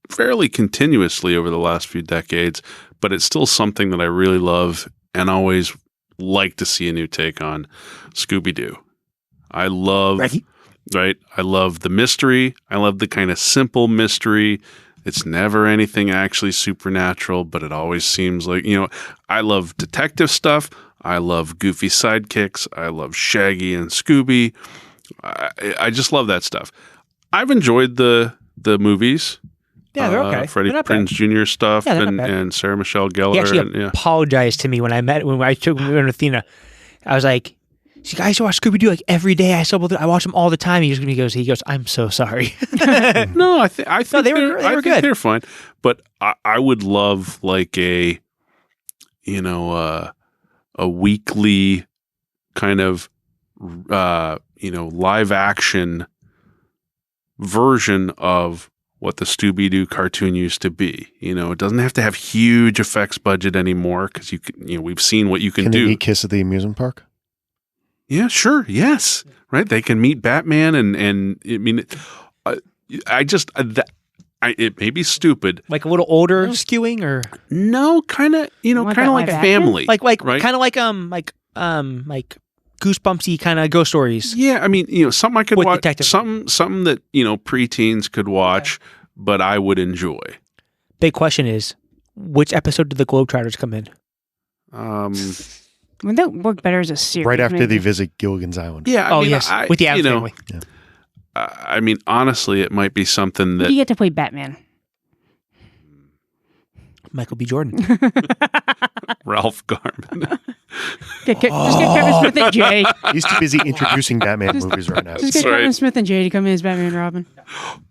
fairly continuously over the last few decades, but it's still something that I really love and always like to see a new take on. Scooby-Doo. I love, right? I love the mystery. I love the kind of simple mystery. It's never anything actually supernatural, but it always seems like, I love detective stuff. I love goofy sidekicks. I love Shaggy and Scooby. I just love that stuff. I've enjoyed the movies. Yeah, they're okay. Freddie They're not bad. Prinze Jr. stuff Yeah, they're not and, bad. and Sarah Michelle Gellar. He actually and, yeah. apologized to me when I took him with Athena. I was like, "See, guys, watch Scooby Doo like every day. I watch them all the time." He goes, "I'm so sorry." No, I think they were- they're- they I were think good. They're fine, but I would love like a weekly kind of live action version of what the Scooby-Doo cartoon used to be. It doesn't have to have huge effects budget anymore because we've seen what you can Can do. they eat kiss at the amusement park? Yeah, sure. Yes. Right. They can meet Batman and I mean, it may be stupid. like a little older skewing, or No, kind of, want kind that of like live action? family. like right? kind of like Goosebumpsy kind of ghost stories. Yeah. I mean, something I could With watch, detective. something that, preteens could watch, but I would enjoy. Big question is, which episode did the Globetrotters come in? Would that work better as a series? Right after maybe? they visit Gilligan's Island. Yeah. Oh yes, with the Addams family. I mean, honestly, it might be something Who that do you get to play Batman? Michael B. Jordan. Ralph Garman. Just get Kevin Smith and Jay. He's too busy introducing Batman movies right now. Just get Kevin Smith and Jay to come in as Batman and Robin.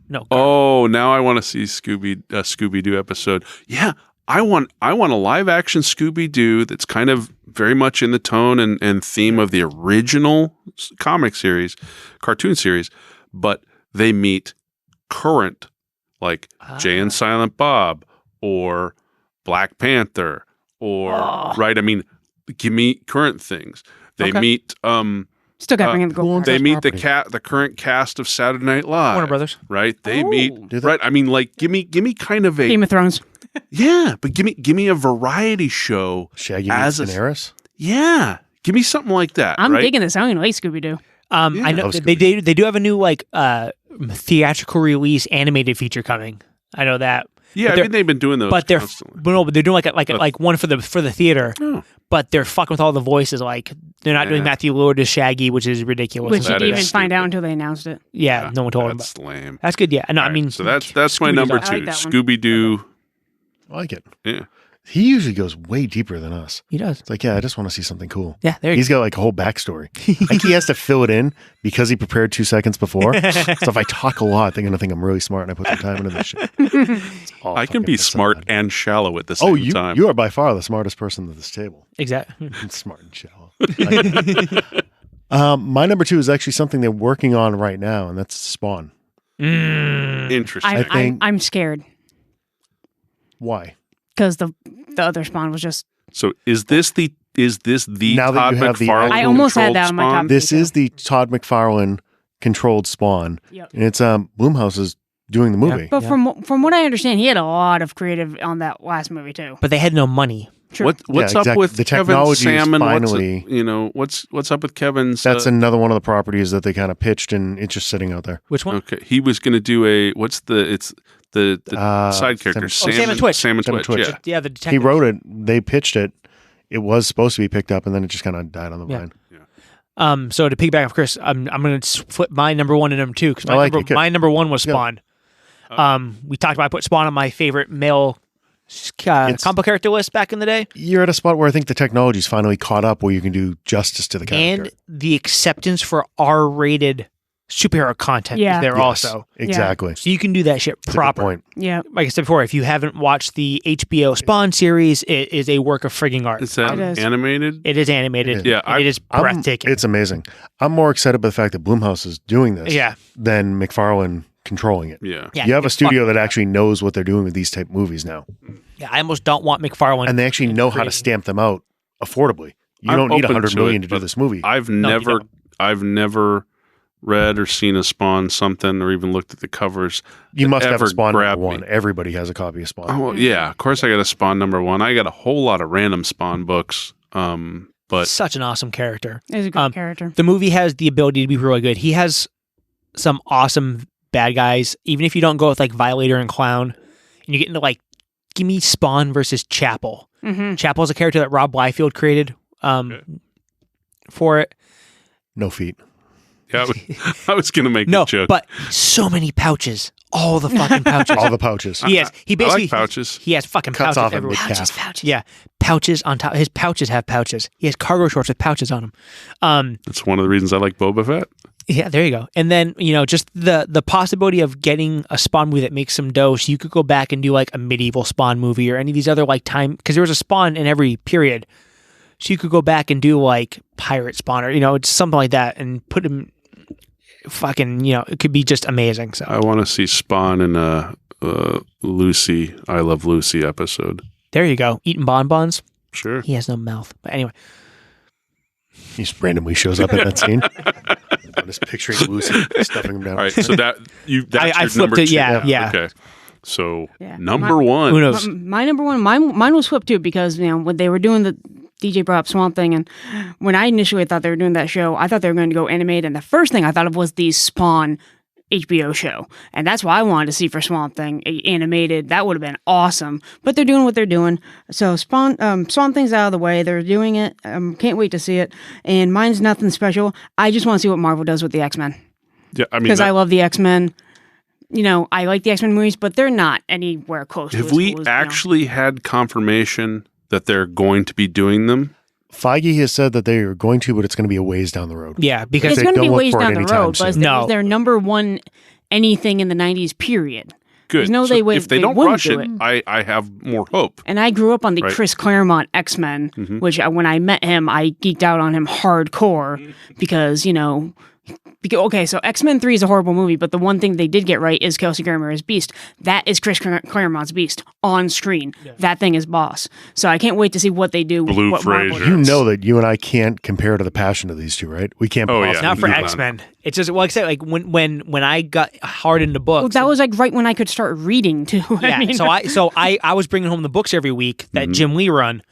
No. Oh, now I want to see Scooby-Doo episode. Yeah, I want a live action Scooby-Doo that's kind of very much in the tone and theme of the original comic series, cartoon series, but they meet current, like Jay and Silent Bob or Black Panther or right. I mean, give me current things. They meet. Still got to bring in the gold. They meet the current cast of Saturday Night Live. Warner Brothers. Right? They meet right. I mean, like, give me kind of a Game of Thrones. Yeah, but give me a variety show. Shaggy meets Daenerys. Yeah, give me something like that. I'm right? digging this. I don't even like Scooby Doo. I know they do have a new like theatrical release animated feature coming. I know that. Yeah, I mean they've been doing those, but they're constantly. But they're doing like one for the theater. Oh. But they're fucking with all the voices. Like they're not doing Matthew Lillard as Shaggy, which is ridiculous. Which you That didn't is even find stupid. out until they announced it. Yeah, no one told him. That's lame. That's good. Yeah, no, I mean, so that's my number Scooby-Doo. I 2, like that one. Scooby Doo. I like it. Yeah, He usually goes way deeper than us. He does. It's like, yeah, I just want to see something cool. Yeah, there you He's got like a whole backstory. Like he has to fill it in because he prepared 2 seconds before. So if I talk a lot, they're going to think I'm really smart and I put some time into this shit. I can be smart and shallow at the same time. You are by far the smartest person at this table. Exactly. Smart and shallow. My number 2 is actually something they're working on right now, and that's Spawn. Interesting. I'm scared Why? because the other Spawn was just. So is this the Now that Todd you have the McFarlane actual- I almost had controlled that on my Spawn? top. This is the Todd McFarlane controlled Spawn, Yep. and it's Blumhouse is doing the movie. But from what I understand, he had a lot of creative on that last movie too. But they had no money. Sure. What's Yeah, up exactly. with The Kevin technology is Salmon? finally- What's up with Kevin's? That's another one of the properties that they kind of pitched, and it's just sitting out there. Which one? Okay, he was going to do the side character Salmon Twitch. Salmon Salmon Twitch. Twitch. Yeah. Yeah, the detective. He wrote it. They pitched it. It was supposed to be picked up, and then it just kind of died on the Yeah. vine. So to piggyback off Chris, I'm going to flip my number 1 and number 2 because I like it. Good. my number 1 was Spawn. We talked about I put Spawn on my favorite male combo character list back in the day, You're at a spot where I think the technology's finally caught up, where you can do justice to the character. and the acceptance for R-rated superhero content Yeah. is there Yes, also. exactly. So you can do that shit That's a good proper. point. Yeah. Like I said before, if you haven't watched the HBO Spawn series, it is a work of frigging art. Is that It is. animated? It is animated. It is. Yeah, and it is breathtaking. It's amazing. I'm more excited by the fact that Blumhouse is doing this Yeah. than McFarlane controlling it. Yeah. Yeah, You have a it's studio fucking- that actually knows what they're doing with these type movies now. Yeah, I almost don't want McFarlane. And they actually know how to stamp them out affordably. You I'm don't need open $100 to million it, to do but this movie. I've you never don't. read or seen a Spawn something or even looked at the covers. You must have ever a Spawn grabbed number 1. me. Everybody has a copy of Spawn. Oh yeah, of course I got a Spawn number 1. I got a whole lot of random Spawn books. But Such an awesome character. He's a good character. The movie has the ability to be really good. He has some awesome bad guys, even if you don't go with like Violator and Clown, and you get into like, give me Spawn versus Chapel. Mm-hmm. Chapel is a character that Rob Liefeld created for it. No feet. yeah, I was going to make No, a joke. but so many pouches. All the fucking pouches. All the pouches. He has. He basically I like pouches. He has fucking Cuts pouches off at everywhere. mid-calf. Yeah, pouches on top. His pouches have pouches. He has cargo shorts with pouches on them. That's one of the reasons I like Boba Fett. Yeah, there you go. And then, just the possibility of getting a Spawn movie that makes some dough, so you could go back and do like a medieval Spawn movie or any of these other like time, because there was a Spawn in every period. So you could go back and do like Pirate Spawn or, it's something like that and put him fucking, it could be just amazing. So I want to see Spawn in a Lucy, I Love Lucy episode. there you go. Eating bonbons. Sure. He has no mouth. But anyway. He just randomly shows up in that scene. I'm just picturing Lucy stuffing him down. All right, so that's I your flipped number it, 2. yeah. Okay. So Yeah. number 1. Who knows? My number 1, mine was flipped too because when they were doing the DJ brought up Swamp Thing, and when I initially thought they were doing that show, I thought they were going to go animate, and the first thing I thought of was the Spawn HBO show, and that's what I wanted to see for Swamp Thing animated. That would have been awesome, but they're doing what they're doing. So Swamp Thing's out of the way. They're doing it. Can't wait to see it. And mine's nothing special. I just want to see what Marvel does with the X-Men Yeah, I mean because I love the X-Men. I like the X-Men movies, but they're not anywhere close to Have as we cool as, actually had confirmation that they're going to be doing them? Feige has said that they are going to, but it's going to be a ways down the road. Yeah, because It's they going to don't be look ways for it down the anytime road, but soon. it No. was their number one anything in the 90s, period. Good. There's no So way if they they don't wouldn't rush do it, I have more hope. And I grew up on the Right. Chris Claremont X-Men, Mhm. which when I met him, I geeked out on him hardcore because, okay, so X-Men 3 is a horrible movie, but the one thing they did get right is Kelsey Grammer's Beast. That is Chris Claremont's Beast on screen. Yeah. That thing is boss. So I can't wait to see what they do. Blue what Marvel Fraser. You does. know that you and I can't compare to the passion of these two, right? We can't. Oh, yeah. possibly not for do that. X-Men. It's just like I said, like when I got hard into books. Well, that was like right when I could start reading too. yeah. So I was bringing home the books every week that Jim Lee run.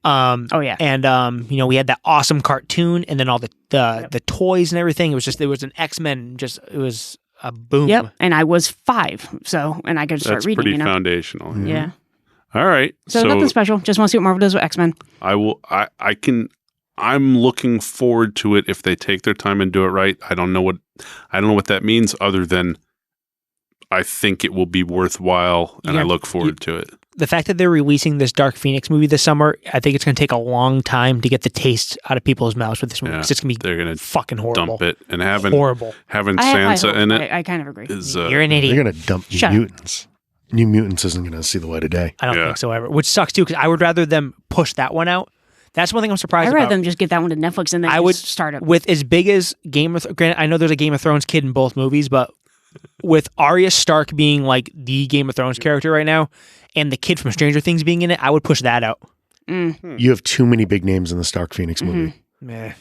Oh yeah. And we had that awesome cartoon, and then all the toys and everything. It was an X-Men. It was a boom. Yep. And I was 5, and I could start That's reading. pretty foundational. Yeah. All right. So nothing special. Just want to see what Marvel does with X-Men. I'm looking forward to it if they take their time and do it right. I don't know what that means other than I think it will be worthwhile, and I look forward to it. The fact that they're releasing this Dark Phoenix movie this summer, I think it's going to take a long time to get the taste out of people's mouths with this movie. Yeah, Because it's going to be they're going to fucking horrible. dump it, and having Horrible. Sansa in it I kind of agree. is You're an idiot. They're going to dump Shut up. New Mutants. New Mutants isn't going to see the light of day. I don't Yeah. think so ever. Which sucks too, because I would rather them push that one out. That's one thing I'm surprised I'd rather about. them just get that one to Netflix and then I would just start it. with as big as granted, I know there's a Game of Thrones kid in both movies, but with Arya Stark being like the Game of Thrones character right now, and the kid from Stranger Things being in it, I would push that out. You have too many big names in the Stark Phoenix movie. Meh.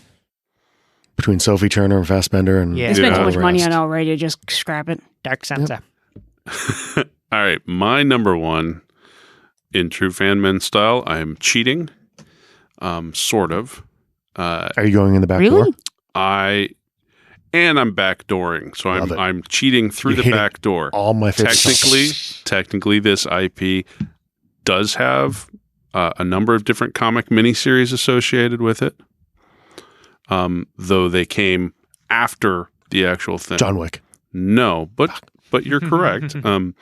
Between Sophie Turner and Fassbender and Yeah. They spent Yeah. too much the money rest. on it already to just scrap it. Dark Sansa. All right, my number one in true FANMEN style, I am cheating, sort of. Are you going in the back Really? door? I'm backdooring, so Love it. I'm cheating through You're the hitting back door. All my favorite stuff. Technically, this IP does have a number of different comic miniseries associated with it, though they came after the actual thing. John Wick. No, but you're correct. And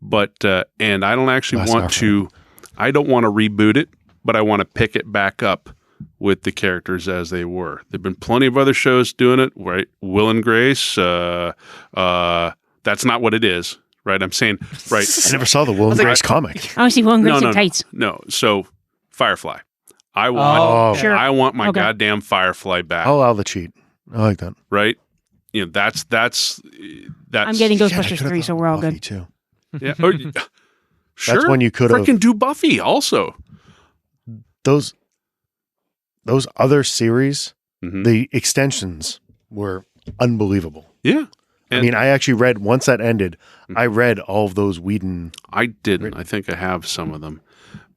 I don't actually Last want to. I don't want to reboot it, but I want to pick it back up with the characters as they were. There've been plenty of other shows doing it, right? Will and Grace. That's not what it is, right? I'm saying, right? I never saw the Will and like, Grace comic. I want to see Will and Grace in no, tights. no. So Firefly. I want. Oh, Sure. I want my Okay. goddamn Firefly back. I'll allow the cheat. I like that. Right? That's. I'm getting Shit, I Ghostbusters could've 3, so thought we're all Buffy, good. Too. Yeah. Or, sure. That's when you could have freaking do Buffy also. those other series. Mhm. The extensions were unbelievable. Yeah. I mean, I actually read once that ended. I read all of those Whedon. I didn't. I think I have some of them,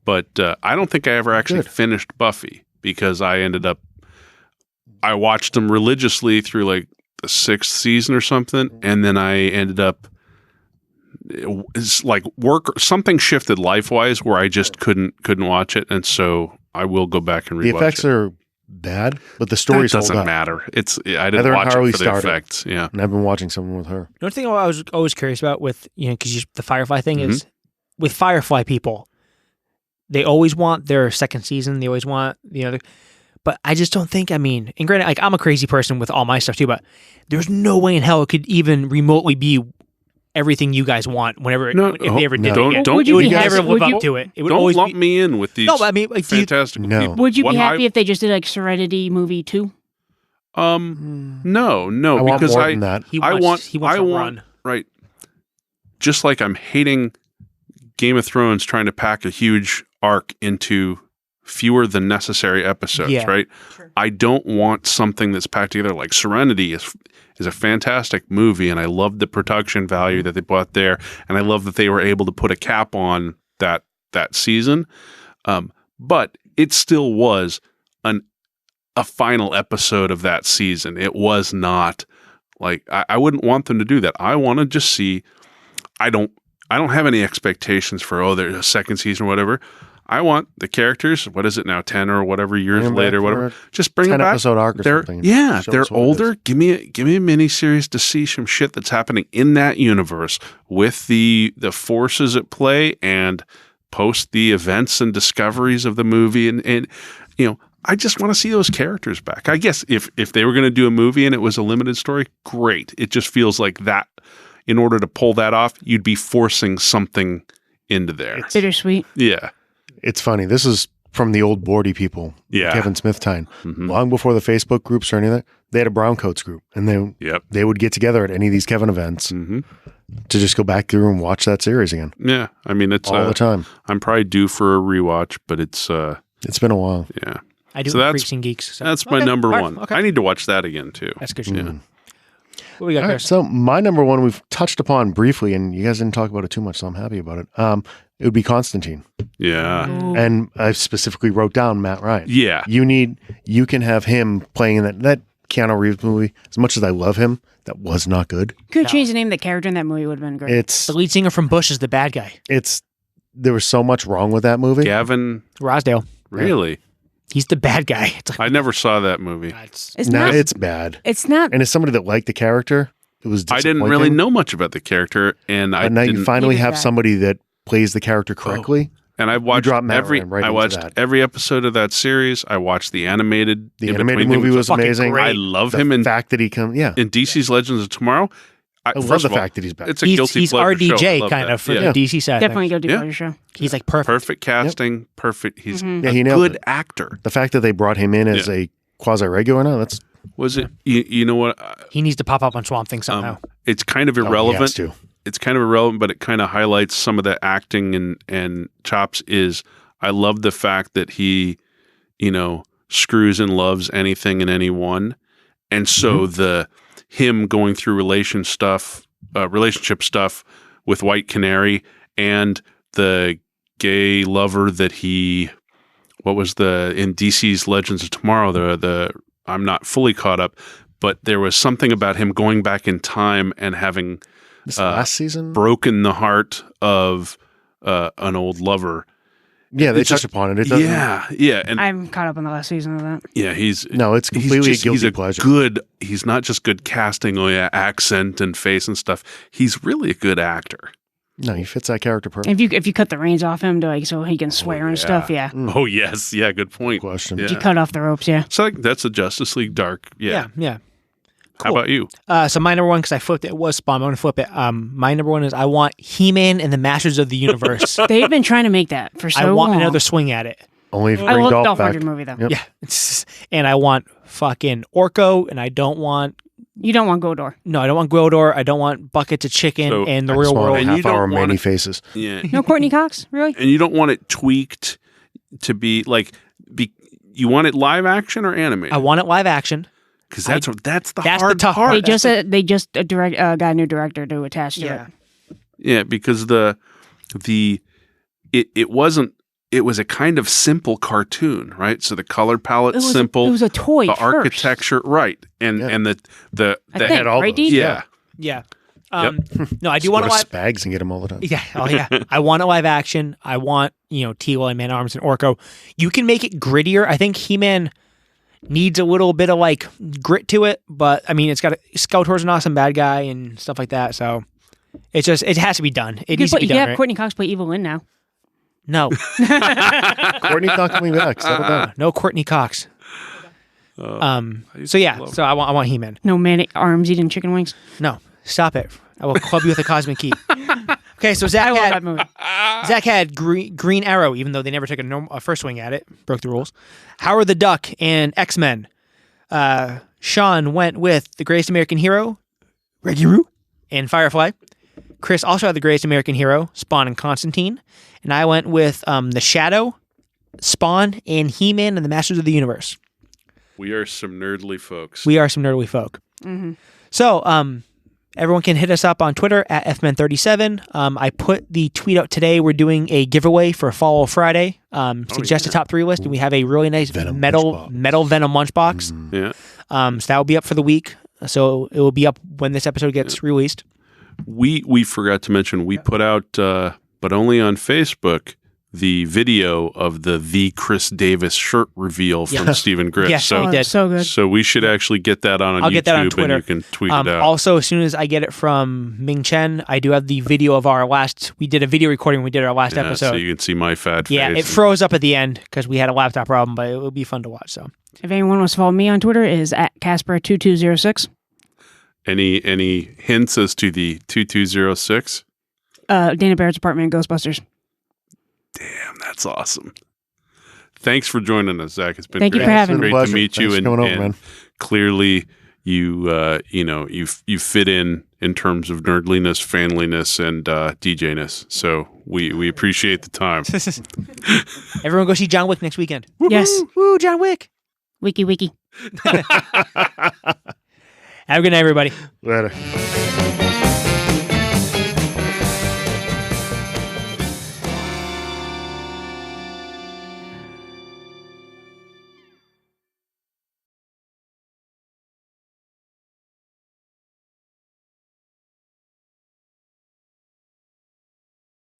but I don't think I ever actually Good. finished Buffy because I watched them religiously through like the 6th season or something, and then I ended up it's like something shifted life wise where I just couldn't watch it, and so I will go back and rewatch The effects it. are bad, but the That stories hold doesn't up. matter. I didn't Heather and watch Harley it for the started. effects. Yeah. And I've been watching someone with her. The only thing I was always curious about with, because the Firefly thing is, with Firefly people, they always want their second season. They always want the other. But I just don't think, and granted, like, I'm a crazy person with all my stuff too, but there's no way in hell it could even remotely be everything you guys want if they ever did don't- it. don't- Would It you would be never happy- live would up you- to it. It would Don't always lump be. me in with these No, but I mean, like, fantastic No. people. Would you What be happy I- if they just did like Serenity movie 2? No, I want because more than that. he I wants want a run. right. Just like I'm hating Game of Thrones trying to pack a huge arc into fewer than necessary episodes, Yeah. right? I don't want something that's packed together like Serenity is a fantastic movie, and I love the production value that they brought there, and I love that they were able to put a cap on that season. But it still was a final episode of that season. It was not like I wouldn't want them to do that. I want to just see. I don't have any expectations for there's a second season or whatever. I want the characters. What is it now? 10 or whatever years Bring 'em later, back whatever. for Just bring them 10 back. episode arc or They're something. yeah, Show they're us what it older. is. Give me a miniseries to see some shit that's happening in that universe with the forces at play and post the events and discoveries of the movie and I just want to see those characters back. I guess if they were going to do a movie and it was a limited story, great. It just feels like that. In order to pull that off, you'd be forcing something into there. Bittersweet. Yeah. It's funny. This is from the old Bordy people, Yeah. Kevin Smith time. Mhm. Long before the Facebook groups or anything, they had a Browncoats group, and Yep. they would get together at any of these Kevin events hmm to just go back through and watch that series again Yeah. I mean, it's all the time. I'm probably due for a rewatch, but it's It's been a while. yeah. I do So that's- Freaks and Geeks. So. That's my Okay. number All right. one. Okay. I need to watch that again too. That's good shit. Yeah. What we got, All right, Chris? so my number one we've touched upon briefly, and you guys didn't talk about it too much, so I'm happy about it. It would be Constantine, Yeah. Ooh. and I specifically wrote down Matt Ryan. Yeah. You can have him playing in that Keanu Reeves movie. As much as I love him, that was not good. Could have changed the name of the character in that movie. Would have been great. It's The lead singer from Bush is the bad guy. there was so much wrong with that movie. Gavin, Rosdale. really? He's the bad guy. It's like, I never saw that movie. it's, It's No, not. it's bad. It's not. And as somebody that liked the character, it was I disappointing. didn't really know much about the character, and I And now you didn't. finally Neither have did I. somebody that plays the character correctly. And I watched dropped Matt every. Ryan right I into watched that. every episode of that series. I watched the animated. The in animated between thing, movie which was fucking amazing. great. I love The him in fact that he comes, DC's Legends of Tomorrow. I love first the of all, fact that he's back. It's a he's guilty pleasure show. I RDJ love kind that. of for Yeah. the DC side. Definitely go do Yeah. pleasure show. He's like perfect. Perfect casting. Perfect. He's Mhm. Yeah, a he nailed good it. actor. The fact that they brought him in as a quasi regular now, that's Was it? You know what? He needs to pop up on Swamp Thing somehow. It's kind of oh, he has irrelevant. to. It's kind of irrelevant, but it kind of highlights some of the acting and chops. Is I love the fact that he, screws and loves anything and anyone, and so the him going through relationship stuff with White Canary and the gay lover that he, what was in DC's Legends of Tomorrow, the I'm not fully caught up, but there was something about him going back in time and having This last season? broken the heart of an old lover. Yeah, they It's touch just- upon it. It doesn't. Yeah, and I'm caught up on the last season of that. yeah, he's No, it's completely he's a guilty he's pleasure. Good. He's not just good casting, accent and face and stuff. He's really a good actor. No, he fits that character perfectly. If you cut the reins off him, so he can swear and yeah. stuff, yeah. Oh yes, yeah, good point. Question. Yeah. If you cut off the ropes, yeah. So that's a Justice League Dark. Yeah. Yeah. How about you? So my number one, because I flipped it, was Spawn. I'm going to flip it. My number one is I want He-Man and the Masters of the Universe. They've been trying to make that for so I want long. another swing at it. Only if you I bring love Dolph Dolph back. Lundgren movie though. Yep. Yeah. And I want fucking Orko, and I don't want You don't want Godor. I don't want Gwildor. I don't want buckets of chicken So, and the I real just want world. And a you half hour don't want many it- faces. Yeah. No Courtney Cox, really? And you don't want it tweaked to be like you want it live action or animated? I want it live action. Because that's the that's the hard tough part. part. They just got a new director to attach to Yeah. it. Yeah, because it wasn't. It was a kind of simple cartoon, right? So the color palette simple. It was a toy. the first. architecture, right? And Yeah. and the I the think, all right, those. Dee? yeah. Yeah. No, I do Just want go it to live. Spags and get them all the time. Yeah. Oh, yeah. I want a live action. I want, Teela and Man-Arms and Orko. You can make it grittier. I think He-Man needs a little bit of like grit to it, but I mean, it's got Skeletor's an awesome bad guy and stuff like that. So it has to be done. It needs to be You done. have Right? Courtney Cox play Evil Lynn now. No, Courtney's not coming back. Settle down. no Courtney Cox. So yeah. So I want He-Man. No man-arms eating chicken wings. No, stop it. I will club you with a cosmic key. Okay, so Zach I love had that movie. Zach had Green Arrow, even though they never took a first swing at it. Broke the rules. Howard the Duck and X-Men. Sean went with The Greatest American Hero, Reggie Roo, and Firefly. Chris also had The Greatest American Hero, Spawn and Constantine. And I went with The Shadow, Spawn, and He-Man and the Masters of the Universe. We are some nerdly folks. We are some nerdly folk. Mm-hmm. So, everyone can hit us up on Twitter at FMen37. I put the tweet out today. We're doing a giveaway for Follow Friday. Suggest a top 3 list, and we have a really nice Venom metal lunchbox. Venom lunchbox. Yeah. So that will be up for the week. So it will be up when this episode gets released. We forgot to mention we put out, but only on Facebook, the video of the Chris Davis shirt reveal from Stephen Gritz. Yes, so we did. So good. So we should actually get that on I'll YouTube get that on Twitter. and you can tweet it out. Also, as soon as I get it from Ming Chen, I do have the video of we did a video recording when we did our last episode. So you can see my fat face. Yeah, it froze up at the end because we had a laptop problem, but it would be fun to watch. So, If anyone wants to follow me on Twitter, is at Casper2206. Any hints as to the 2206? Dana Barrett's apartment in Ghostbusters. Damn, that's awesome. Thanks for joining us, Zach. It's been Thank you great. for having Great me. to meet you. Thanks And, for coming over, and man. clearly, you fit in terms of nerdliness, fanliness, and DJness. So we appreciate the time. everyone go see John Wick next weekend. Yes. Woo, John Wick. Wiki. Have a good night, everybody. Later.